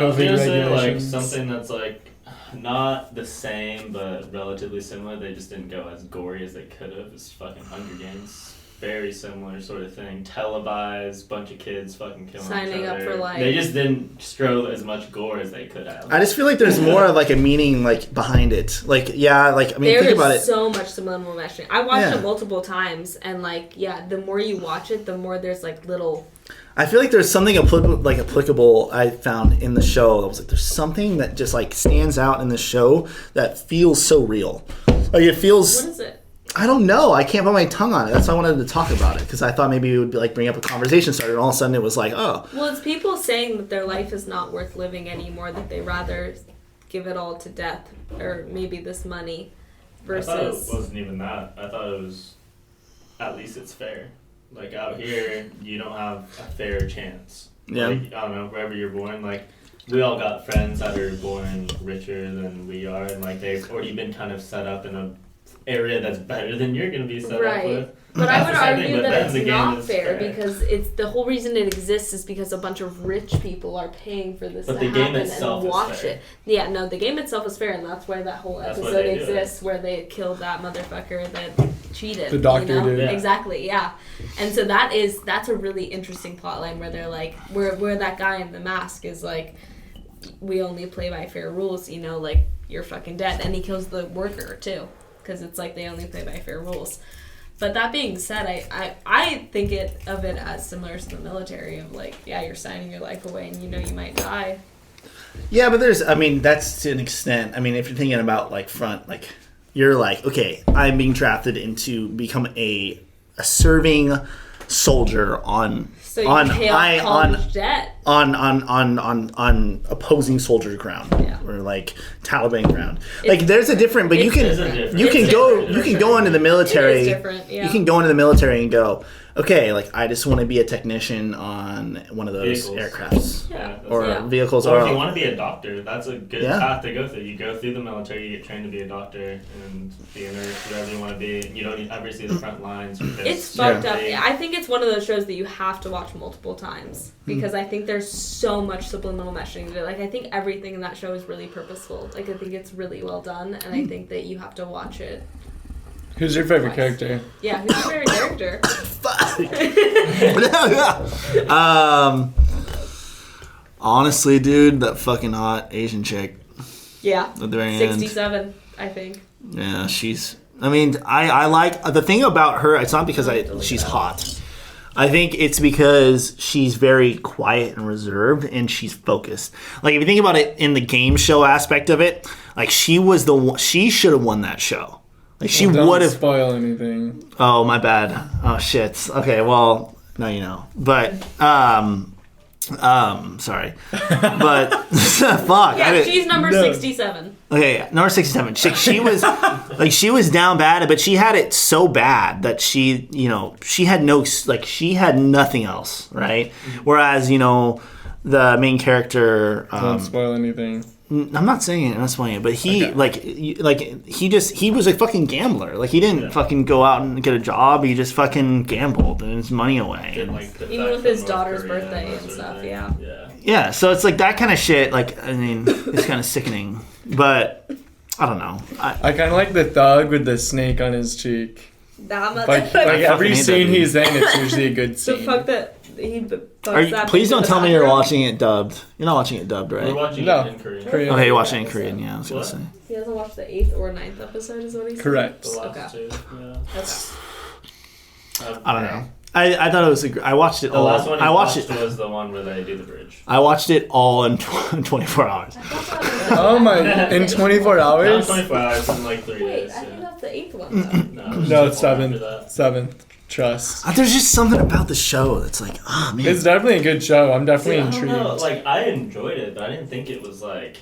was COVID gonna say like regulations. something that's like not the same but relatively similar. They just didn't go as gory as they could have. It's fucking Hunger Games. Very similar sort of thing. Televised, bunch of kids fucking killing Signing each up other. for life. They just didn't show as much gore as they could have. I just feel like there's more of like a meaning like behind it. Like think There about it. is so much subliminal messaging. I watched Yeah. it multiple times, and like, yeah, the more you watch it, the more there's like little. I feel like there's something applicable I found in the show. I was like, there's something that just like stands out in the show that feels so real. Like it feels. What is it? I don't know. I can't put my tongue on it. That's why I wanted to talk about it because I thought maybe it would be like bring up a conversation starter, and all of a sudden it was like, oh, Well, it's people saying that their life is not worth living anymore. That they rather give it all to death, or maybe this money, I thought it versus. wasn't even that. I thought it was at least it's fair. Like out here, you don't have a fair chance. Yeah. Like, I don't know, wherever you're born, like we all got friends that are born richer than we are, and like they've already been kind of set up in a area that's better than you're gonna be set up Right. with. But I That's would the same thing, argue but that then it's the game not is fair because it's the whole reason it exists is because a bunch of rich people are paying for this But to the game happen itself and is watch fair. it. Yeah, no, the game itself is fair, and that's why that whole That's why episode they do it. exists, where they killed that motherfucker that cheated. The doctor you know? did. Yeah. Exactly, yeah. And so that's a really interesting plotline where they're like, where that guy in the mask is like, we only play by fair rules, like you're fucking dead, and he kills the worker too, because it's like they only play by fair rules. But that being said, I think of it as similar to the military of like, yeah, you're signing your life away and you might die. yeah, but that's to an extent. I mean, if you're thinking about like front, like you're like, okay, I'm being drafted into become a serving soldier on So you pay off college debt. on opposing soldiers ground Yeah. or like Taliban ground. Like there's a different, but you There's can a difference. you can It's go different, you can for go sure. into the It military. is different, yeah. You can go into the military and go, okay, like I just want to be a technician on one of those Vehicles. aircrafts Yeah. that's or Yeah. vehicles. Or Or if you want to be a doctor, that's a good Yeah. path to go through. You go through the military, you get trained to be a doctor and be a nurse, whatever you want to be. You don't ever see the front lines. Because It's fucked up. they- I think it's one of those shows that you have to watch multiple times because I think there's so much subliminal messaging to it. Like I think everything in that show is really purposeful. Like I think it's really well done, and I think that you have to watch it. Who's your favorite Twice. character? Yeah, who's your favorite character? honestly, dude, that fucking hot Asian chick Yeah, at the very end. 67, I think. Yeah, she's. I mean, I like the thing about her. It's not because she's hot. I think it's because she's very quiet and reserved, and she's focused. Like if you think about it in the game show aspect of it, like she was the one. She should have won that show. Like she Well, would don't have. spoil anything. Oh my bad. Oh shit. Okay, well now you know. But sorry. But fuck. Yeah, she's number 67. Okay, number 67. She was like she was down bad, but she had it so bad that she had she had nothing else, right? Whereas the main character. Don't spoil anything. I'm not saying it. I'm not spoiling it, but he he was a fucking gambler. Like he didn't fucking go out and get a job. He just fucking gambled and his money away. Get, like, the Even fact with that his North daughter's Korea birthday that and sort of stuff, thing. yeah. Yeah. Yeah, so it's like that kind of shit. Like I mean, it's kind of sickening, but I don't know. I kind of like the thug with the snake on his cheek. That Like motherfucker. every hate that scene dude. he's in, it's usually a good The scene. fuck that he fucks that Please bitch in don't the tell me you're bathroom. watching it dubbed. You're not watching it dubbed, We're right? watching No. it in Korean. Korean. Okay, you're watching it in Korean. Yeah, I was gonna What? say. He hasn't watched the 8th or 9th episode, is what he said? Correct. The last Okay. two. Yeah. Okay. I don't know. I thought it was. I watched it The all. last one I watched it. was the one where they do the bridge. I watched it all in 24 hours. Oh my! In 24 Not hours? 24 hours in like 3 Wait, days. I think Yeah. that's the 8th one, though. No, it was No, just it's the one after 7th. that. 7th. Trust. There's just something about the show that's like, oh man. It's definitely a good show. I'm See, definitely I don't intrigued. know. Like I enjoyed it, but I didn't think it was like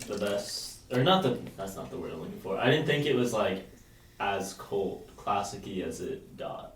the best, or not the. That's not the word I'm looking for. I didn't think it was like as cult classic-y as it got.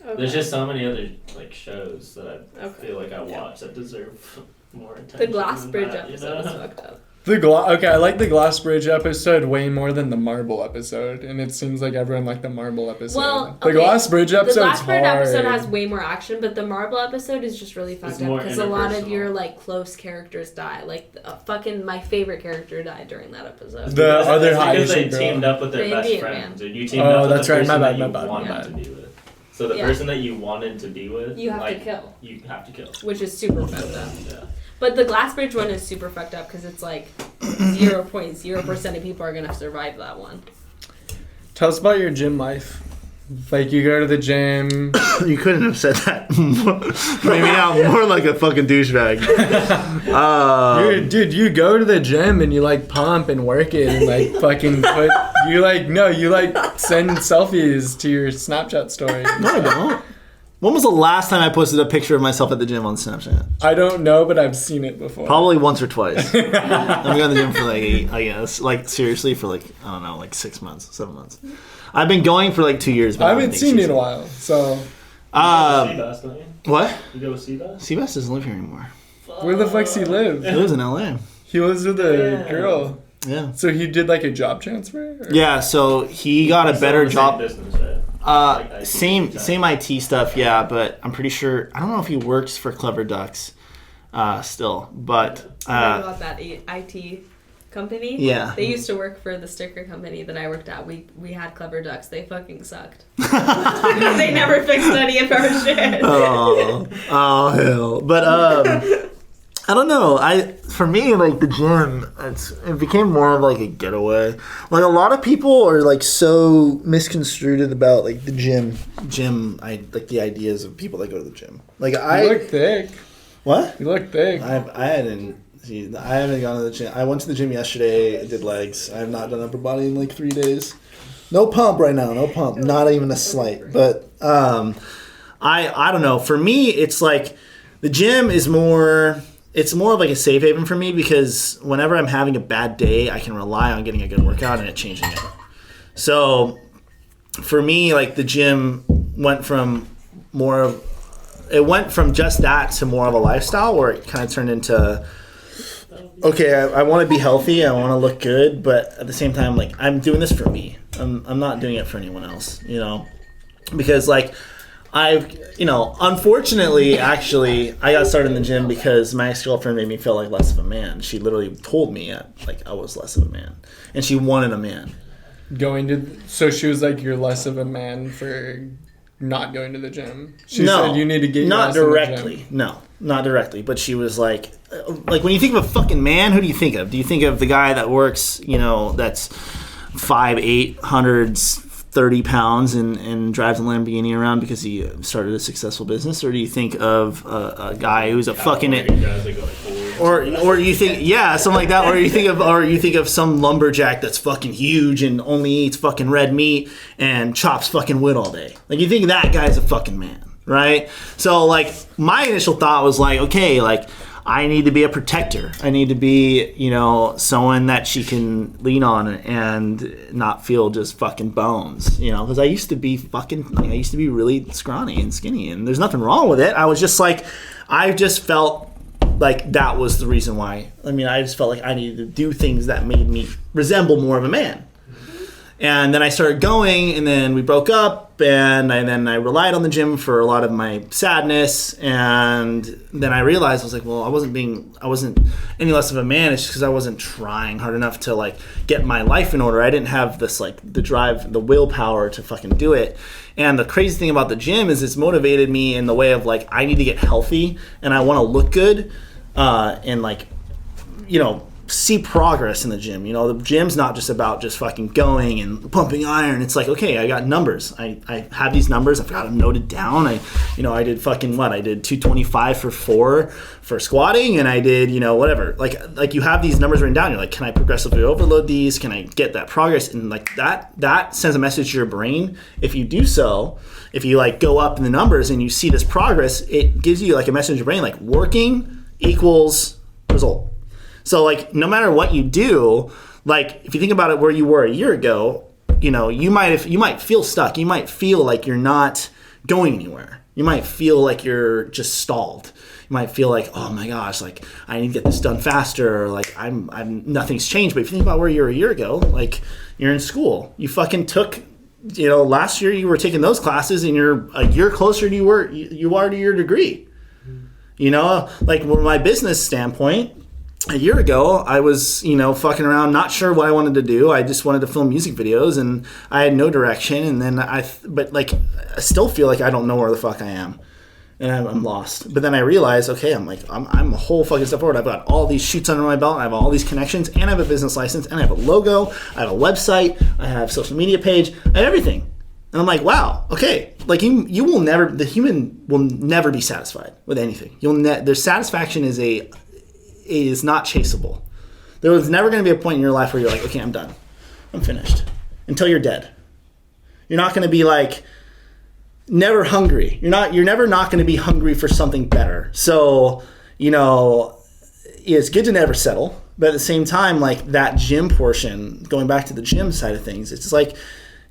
Okay. There's just so many other like shows that I Okay. feel like I watch that deserve more attention. The Glass than Bridge that, you episode know? was fucked up. Okay, I like the Glass Bridge episode way more than the Marble episode, and it seems like everyone liked the Marble episode. Well, the okay, Glass Bridge The episode's Glass Bridge hard. episode has way more action, but the Marble episode is just really fucked up more because a lot of interpersonal. your like close characters die. Like fucking my favorite character died during that episode. The Because other it's high because they Asian girl. teamed up with their The best Indian friends, man. and you teamed Oh, up with that's the right, person my bad, that my you bad. wanted Yeah. to be with. So the Yeah. person that you wanted to be with, You have like, to kill, You have to kill. which is super fucked up. Yeah. But the Glass Bridge one is super fucked up because it's like 0.0% of people are gonna survive that one. Tell us about your gym life. Like, you go to the gym. You couldn't have said that. Maybe now more like a fucking douchebag. Dude, you go to the gym and you, like, pump and work it and, like, fucking put. You, like, send selfies to your Snapchat story. No, I don't. When was the last time I posted a picture of myself at the gym on Snapchat? I don't know, but I've seen it before. Probably once or twice. I've been going to the gym for like 8, I guess. Like, seriously, for like, I don't know, like 6 months, 7 months. I've been going for like 2 years. But I haven't seen you in a while, so. Seabass, don't you? What? You go with Seabass? Seabass doesn't live here anymore. Where the fuck's he live? He lives in LA. He was with a Yeah. girl. Yeah. So he did, like, a job transfer? Or? Yeah, so he got a better job. Business, right? Like IT Same tech. IT stuff, yeah, but I'm pretty sure, I don't know if he works for Clever Ducks still, but About that IT company. Yeah. They used to work for the sticker company that I worked at. We had Clever Ducks. They fucking sucked. They never fixed any of our shit. oh hell. But I don't know. For me, like the gym, it became more of like a getaway. Like a lot of people are like so misconstrued about like the gym. I like the ideas of people that go to the gym. Like You look thick. What? You look thick. I haven't gone to the gym. I went to the gym yesterday. I did legs. I have not done upper body in like 3 days. No pump right now. No pump. Not even a slight. But I don't know. For me, it's like the gym is more. It's more of like a safe haven for me because whenever I'm having a bad day, I can rely on getting a good workout and it changing it. So for me, like the gym went from just that to more of a lifestyle where it kind of turned into, okay, I want to be healthy, I want to look good, but at the same time, like I'm doing this for me. I'm not doing it for anyone else, you know, because like unfortunately, actually, I got started in the gym because my ex-girlfriend made me feel like less of a man. She literally told me like I was less of a man, and she wanted a man. So she was like, you're less of a man for not going to the gym. She No, said you need to get your not ass in the directly. gym. No, not directly. But she was like when you think of a fucking man, who do you think of? Do you think of the guy that works, that's 5'8", 130 pounds and drives a Lamborghini around because he started a successful business, or do you think of a guy who's a fucking Guys that go like forward. or you think something like that, or you think of some lumberjack that's fucking huge and only eats fucking red meat and chops fucking wood all day? Like you think that guy's a fucking man, right? So like my initial thought was like, okay, like I need to be a protector. I need to be, someone that she can lean on and not feel just fucking bones, because I used to be really scrawny and skinny, and there's nothing wrong with it. I was just like, I just felt like that was the reason why. I mean, I just felt like I needed to do things that made me resemble more of a man. And then I started going, and then we broke up, and then I relied on the gym for a lot of my sadness, and then I realized I was like, well, I wasn't any less of a man. It's just because I wasn't trying hard enough to like get my life in order. I didn't have this like the drive, the willpower to fucking do it. And the crazy thing about the gym is it's motivated me in the way of like I need to get healthy, and I want to look good, and like see progress in the gym. You know, the gym's not just about just fucking going and pumping iron. It's like, okay, I got numbers. I have these numbers. I've got them noted down. I did fucking what? I did 225 for 4 for squatting, and I did, whatever. Like you have these numbers written down. You're like, can I progressively overload these? Can I get that progress? And like that sends a message to your brain. If you do so, if you like go up in the numbers and you see this progress, it gives you like a message to your brain, like working equals result. So like no matter what you do, like if you think about it where you were a year ago, you might feel stuck. You might feel like you're not going anywhere. You might feel like you're just stalled. You might feel like, oh my gosh, like I need to get this done faster, or like I'm nothing's changed. But if you think about where you were a year ago, like you're in school. You fucking took, last year you were taking those classes and you're a year closer than you are to your degree. Like from my business standpoint, a year ago, I was, fucking around, not sure what I wanted to do. I just wanted to film music videos, and I had no direction. And then I still feel like I don't know where the fuck I am, and I'm lost. But then I realized, okay, I'm a whole fucking step forward. I've got all these shoots under my belt. I have all these connections, and I have a business license, and I have a logo. I have a website. I have a social media page. I have everything. And I'm like, wow, okay. Like you will never, the human will never be satisfied with anything. Their satisfaction is not chaseable. There was never going to be a point in your life where you're like, okay, I'm done. I'm finished. Until you're dead. You're not going to be like never hungry. You're never not going to be hungry for something better. So, it's good to never settle. But at the same time, like that gym portion, going back to the gym side of things, it's like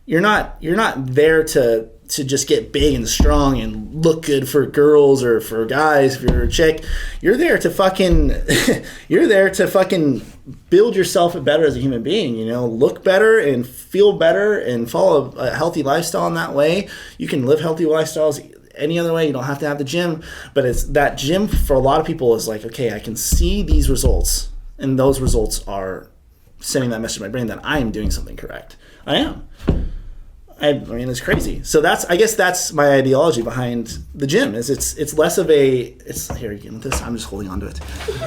you're not there to just get big and strong and look good for girls or for guys. If you're a chick, you're there to fucking build yourself better as a human being, look better and feel better and follow a healthy lifestyle in that way. You can live healthy lifestyles any other way. You don't have to have the gym, but it's that gym for a lot of people is like, okay, I can see these results, and those results are sending that message to my brain that I am doing something correct. I am. I mean, it's crazy. So I guess that's my ideology behind the gym. Is it's less of it's here again with this. I'm just holding on to it.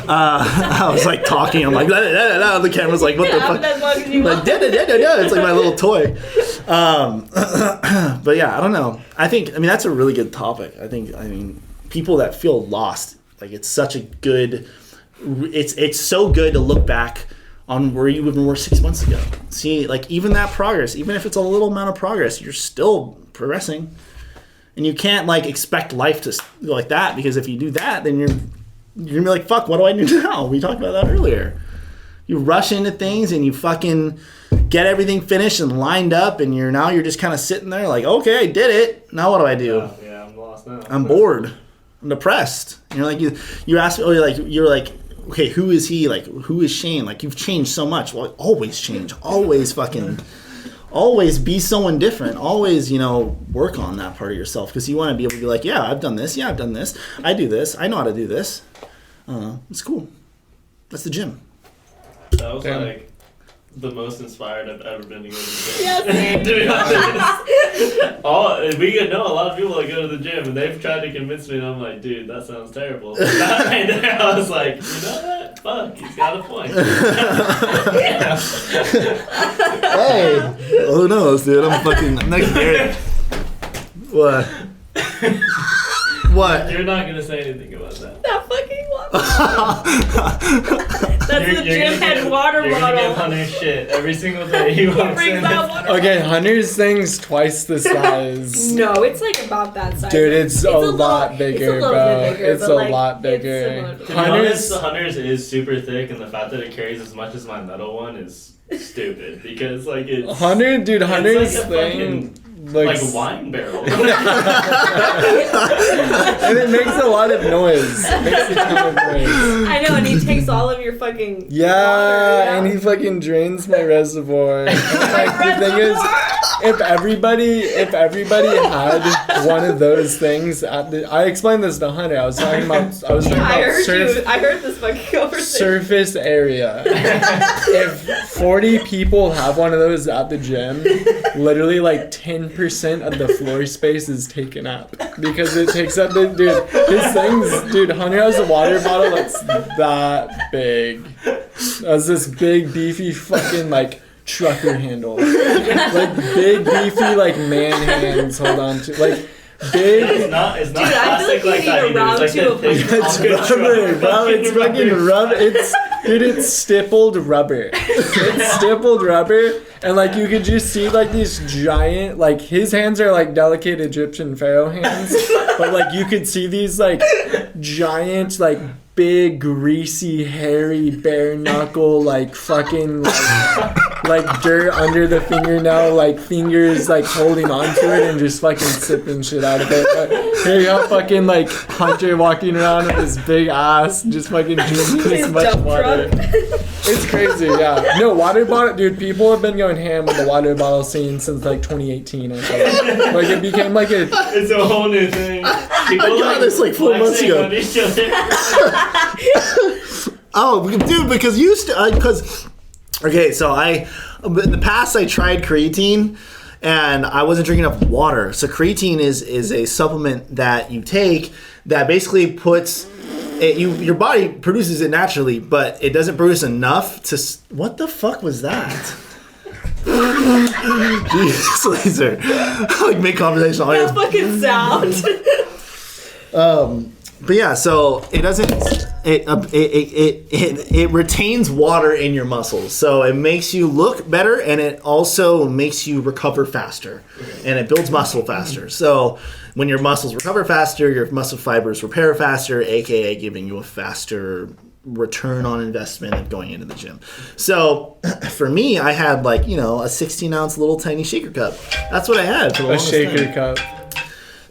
I was like talking. I'm like, the camera's like, what the fuck? Like, it's like my little toy. But yeah, I don't know. I mean, that's a really good topic. I mean, people that feel lost, like it's such a good. It's so good to look back on where you even were 6 months ago. See, like even that progress, even if it's a little amount of progress, you're still progressing. And you can't like expect life to go like that, because if you do that, then you're gonna be like, fuck, what do I do now? We talked about that earlier. You rush into things and you fucking get everything finished and lined up, and you're just kind of sitting there like, okay, I did it. Now what do I do? Yeah, I'm lost now. I'm bored. I'm depressed. And you're like, you ask, you're like, okay, who is he? Like, who is Shane? Like, you've changed so much. Well, always change. Always be someone different. Always, work on that part of yourself, because you want to be able to be like, yeah, I've done this. Yeah, I've done this. I do this. I know how to do this. It's cool. That's the gym. That was like the most inspired I've ever been to go to the gym. To be honest. We know a lot of people that go to the gym, and they've tried to convince me, and I'm like, dude, that sounds terrible. But that right there, I was like, what? Fuck, he's got a point. Hey, who knows, dude? I'm next year. What? What? You're not gonna say anything about that. That fucking water. That's the gym head water bottle. You're gonna give Hunter shit every single day he walks in. Okay, Hunter's thing's twice the size. No, it's like about that size. Dude, it's a lot bigger, bro. It's a lot bigger. Hunter's is super thick, and the fact that it carries as much as my metal one is stupid, because like it's Hunter's like thing. Like a wine barrel. And it makes a lot of noise. It makes a ton of noise. I know, and he takes all of your fucking water, and he fucking drains my reservoir. Like, the thing is, if everybody had one of those things I explained this to Hunter. I was talking about I heard this fucking conversation. Surface area. If 40 people have one of those at the gym, literally like 10 8% of the floor space is taken up because it takes up the dude. His things, dude. Hunter has a water bottle that's that big. Has this big beefy fucking like trucker handle, like big beefy like man hands hold on to like. Big. It's not Dude, plastic I feel like like that. you need a round It's two of It's rubber, bro. It's fucking rubber. It's stippled rubber. It's stippled rubber, and like you could just see like these giant, like his hands are like delicate Egyptian pharaoh hands, but like you could see these like giant, like big, greasy, hairy, bare knuckle, like fucking like dirt under the fingernail, like fingers like holding onto it and just fucking sipping shit out of it. But here you have fucking like Hunter walking around with his big ass, just fucking drinking this much water. It's crazy, yeah. No, water bottle, dude, people have been going ham with the water bottle scene since like 2018, I think. Like it became like a... It's a whole new thing. People I got this like 4 months ago. on each other. Oh, dude, because you used to, because, okay, so in the past I tried creatine and I wasn't drinking enough water. So creatine is a supplement that you take that basically puts, your body produces it naturally, but it doesn't produce enough to, what the fuck was that? Jesus, Laser. Like make conversation on That fucking sound. But yeah, so it doesn't. It retains water in your muscles, so it makes you look better, and it also makes you recover faster, and it builds muscle faster. So when your muscles recover faster, your muscle fibers repair faster, aka giving you a faster return on investment of going into the gym. So for me, I had like, you know, a 16-ounce little tiny shaker cup. That's what I had for the longest shaker time. cup.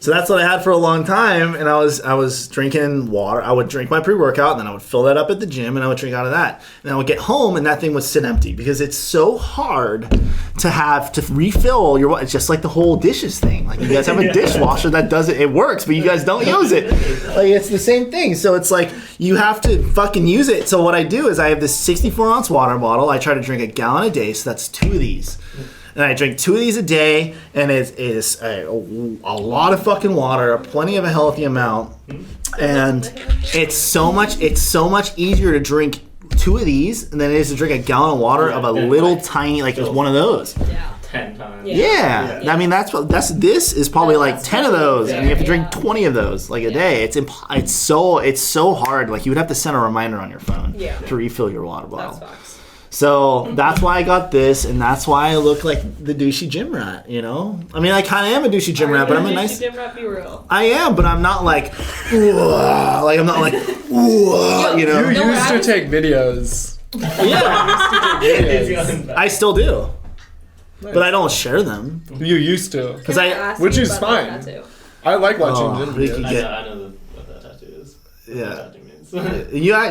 So that's what I had for a long time, and I was drinking water. I would drink my pre-workout, and then I would fill that up at the gym, and I would drink out of that. And I would get home, and that thing would sit empty because it's so hard to have to refill your. It's just like the whole dishes thing. Like you guys have a dishwasher that does it. It works, but you guys don't use it. Like it's the same thing. So it's like you have to fucking use it. So what I do is I have this 64-ounce water bottle. I try to drink a gallon a day, so that's 2 of these. And I drink 2 of these a day, and it is a lot of fucking water, plenty of a healthy amount, and it's so much easier to drink 2 of these than it is to drink a gallon of water of a little tiny, like just one of those. Yeah. 10 times. Yeah. I mean this is probably like 10 of those, and you have to drink 20 of those like a day. It's so hard. Like you would have to send a reminder on your phone to refill your water bottle. That's facts. So that's why I got this, and that's why I look like the douchey gym rat, you know? I mean, I kind of am a douchey gym rat, but I'm a nice... Gym rat, be real. I am, but I'm not like... Like, I'm not like... You know? You used to take videos. Yeah. I still do. But I don't share them. You used to. Because which is fine. I like watching gym we could videos. get- I know what that tattoo is. Yeah. What that tattoo means.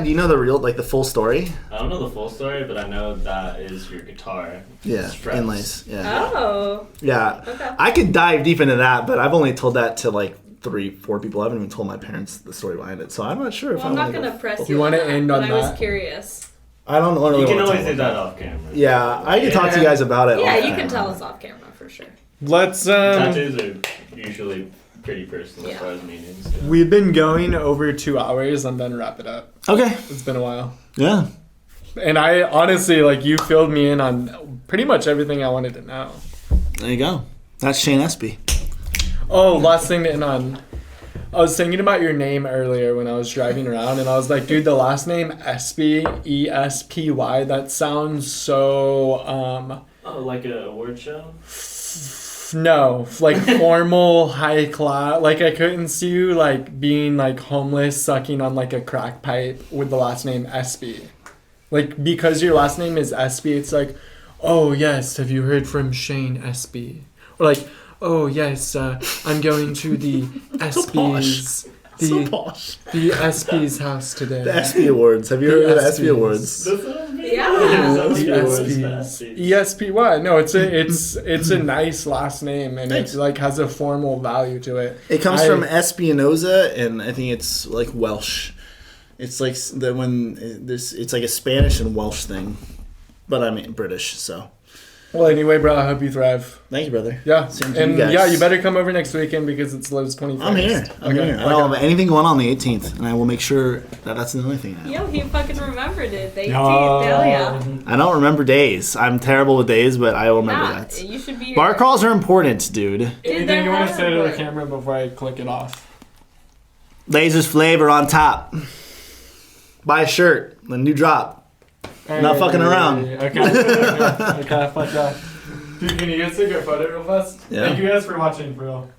You know the real, like the full story? I don't know the full story, but I know that is your guitar. Yeah, Stress. inlays. Yeah. Oh. Yeah. Okay. I could dive deep into that, but I've only told that to like 3-4 people. I haven't even told my parents the story behind it, so I'm not sure if Well, I'm not wanna going to go press full- you. You wanna on that, end on but I was that? curious. I don't really You can wanna always tell do them. that off camera. Yeah, I can talk to you guys about it. Yeah, off you can camera. tell us off camera for sure. Let's Tattoos are usually pretty personal as far as meanings. Yeah. We've been going over 2 hours. I'm done. Wrap it up. Okay. It's been a while. Yeah. And I honestly, like, you filled me in on pretty much everything I wanted to know. There you go. That's Shane Espy. Oh, last thing to end on. I was thinking about your name earlier when I was driving around, and I was like, dude, the last name Espy, E-S-P-Y, that sounds so, Oh, like a award show? no, like formal, high class. Like I couldn't see you like being like homeless, sucking on like a crack pipe with the last name Espy. Like because your last name is Espy, it's like, oh yes, have you heard from Shane Espy? Or like, oh yes, I'm going to the Espy's. So posh. The Espy's house today. The Espy Awards. Have you heard of the Espy Awards? Yeah. The Espy's. E-S-P-Y. No, it's a nice last name, and Thanks. it like has a formal value to it. It comes from Espinosa, and I think it's like Welsh. It's like it's like a Spanish and Welsh thing, but I mean British. So Well, anyway, bro, I hope you thrive. Thank you, brother. Yeah. Same to And you guys. yeah, you better come over next weekend because it's Lowe's 21st. I'm here. I'm here. I don't have anything going on the 18th, and I will make sure that that's the only thing I have. Yo, he fucking remembered it. The 18th. Oh. Hell yeah. I don't remember days. I'm terrible with days, but I will remember Nah, that. you should be. Bar crawls are important, dude. Anything they're you want to hard, say to the but- camera before I click it off? Lasers flavor on top. Buy a shirt. The new drop. Not fucking around. Okay. Okay, fuck that. Dude, can you guys take a photo real fast? Yeah. Thank you guys for watching, for real.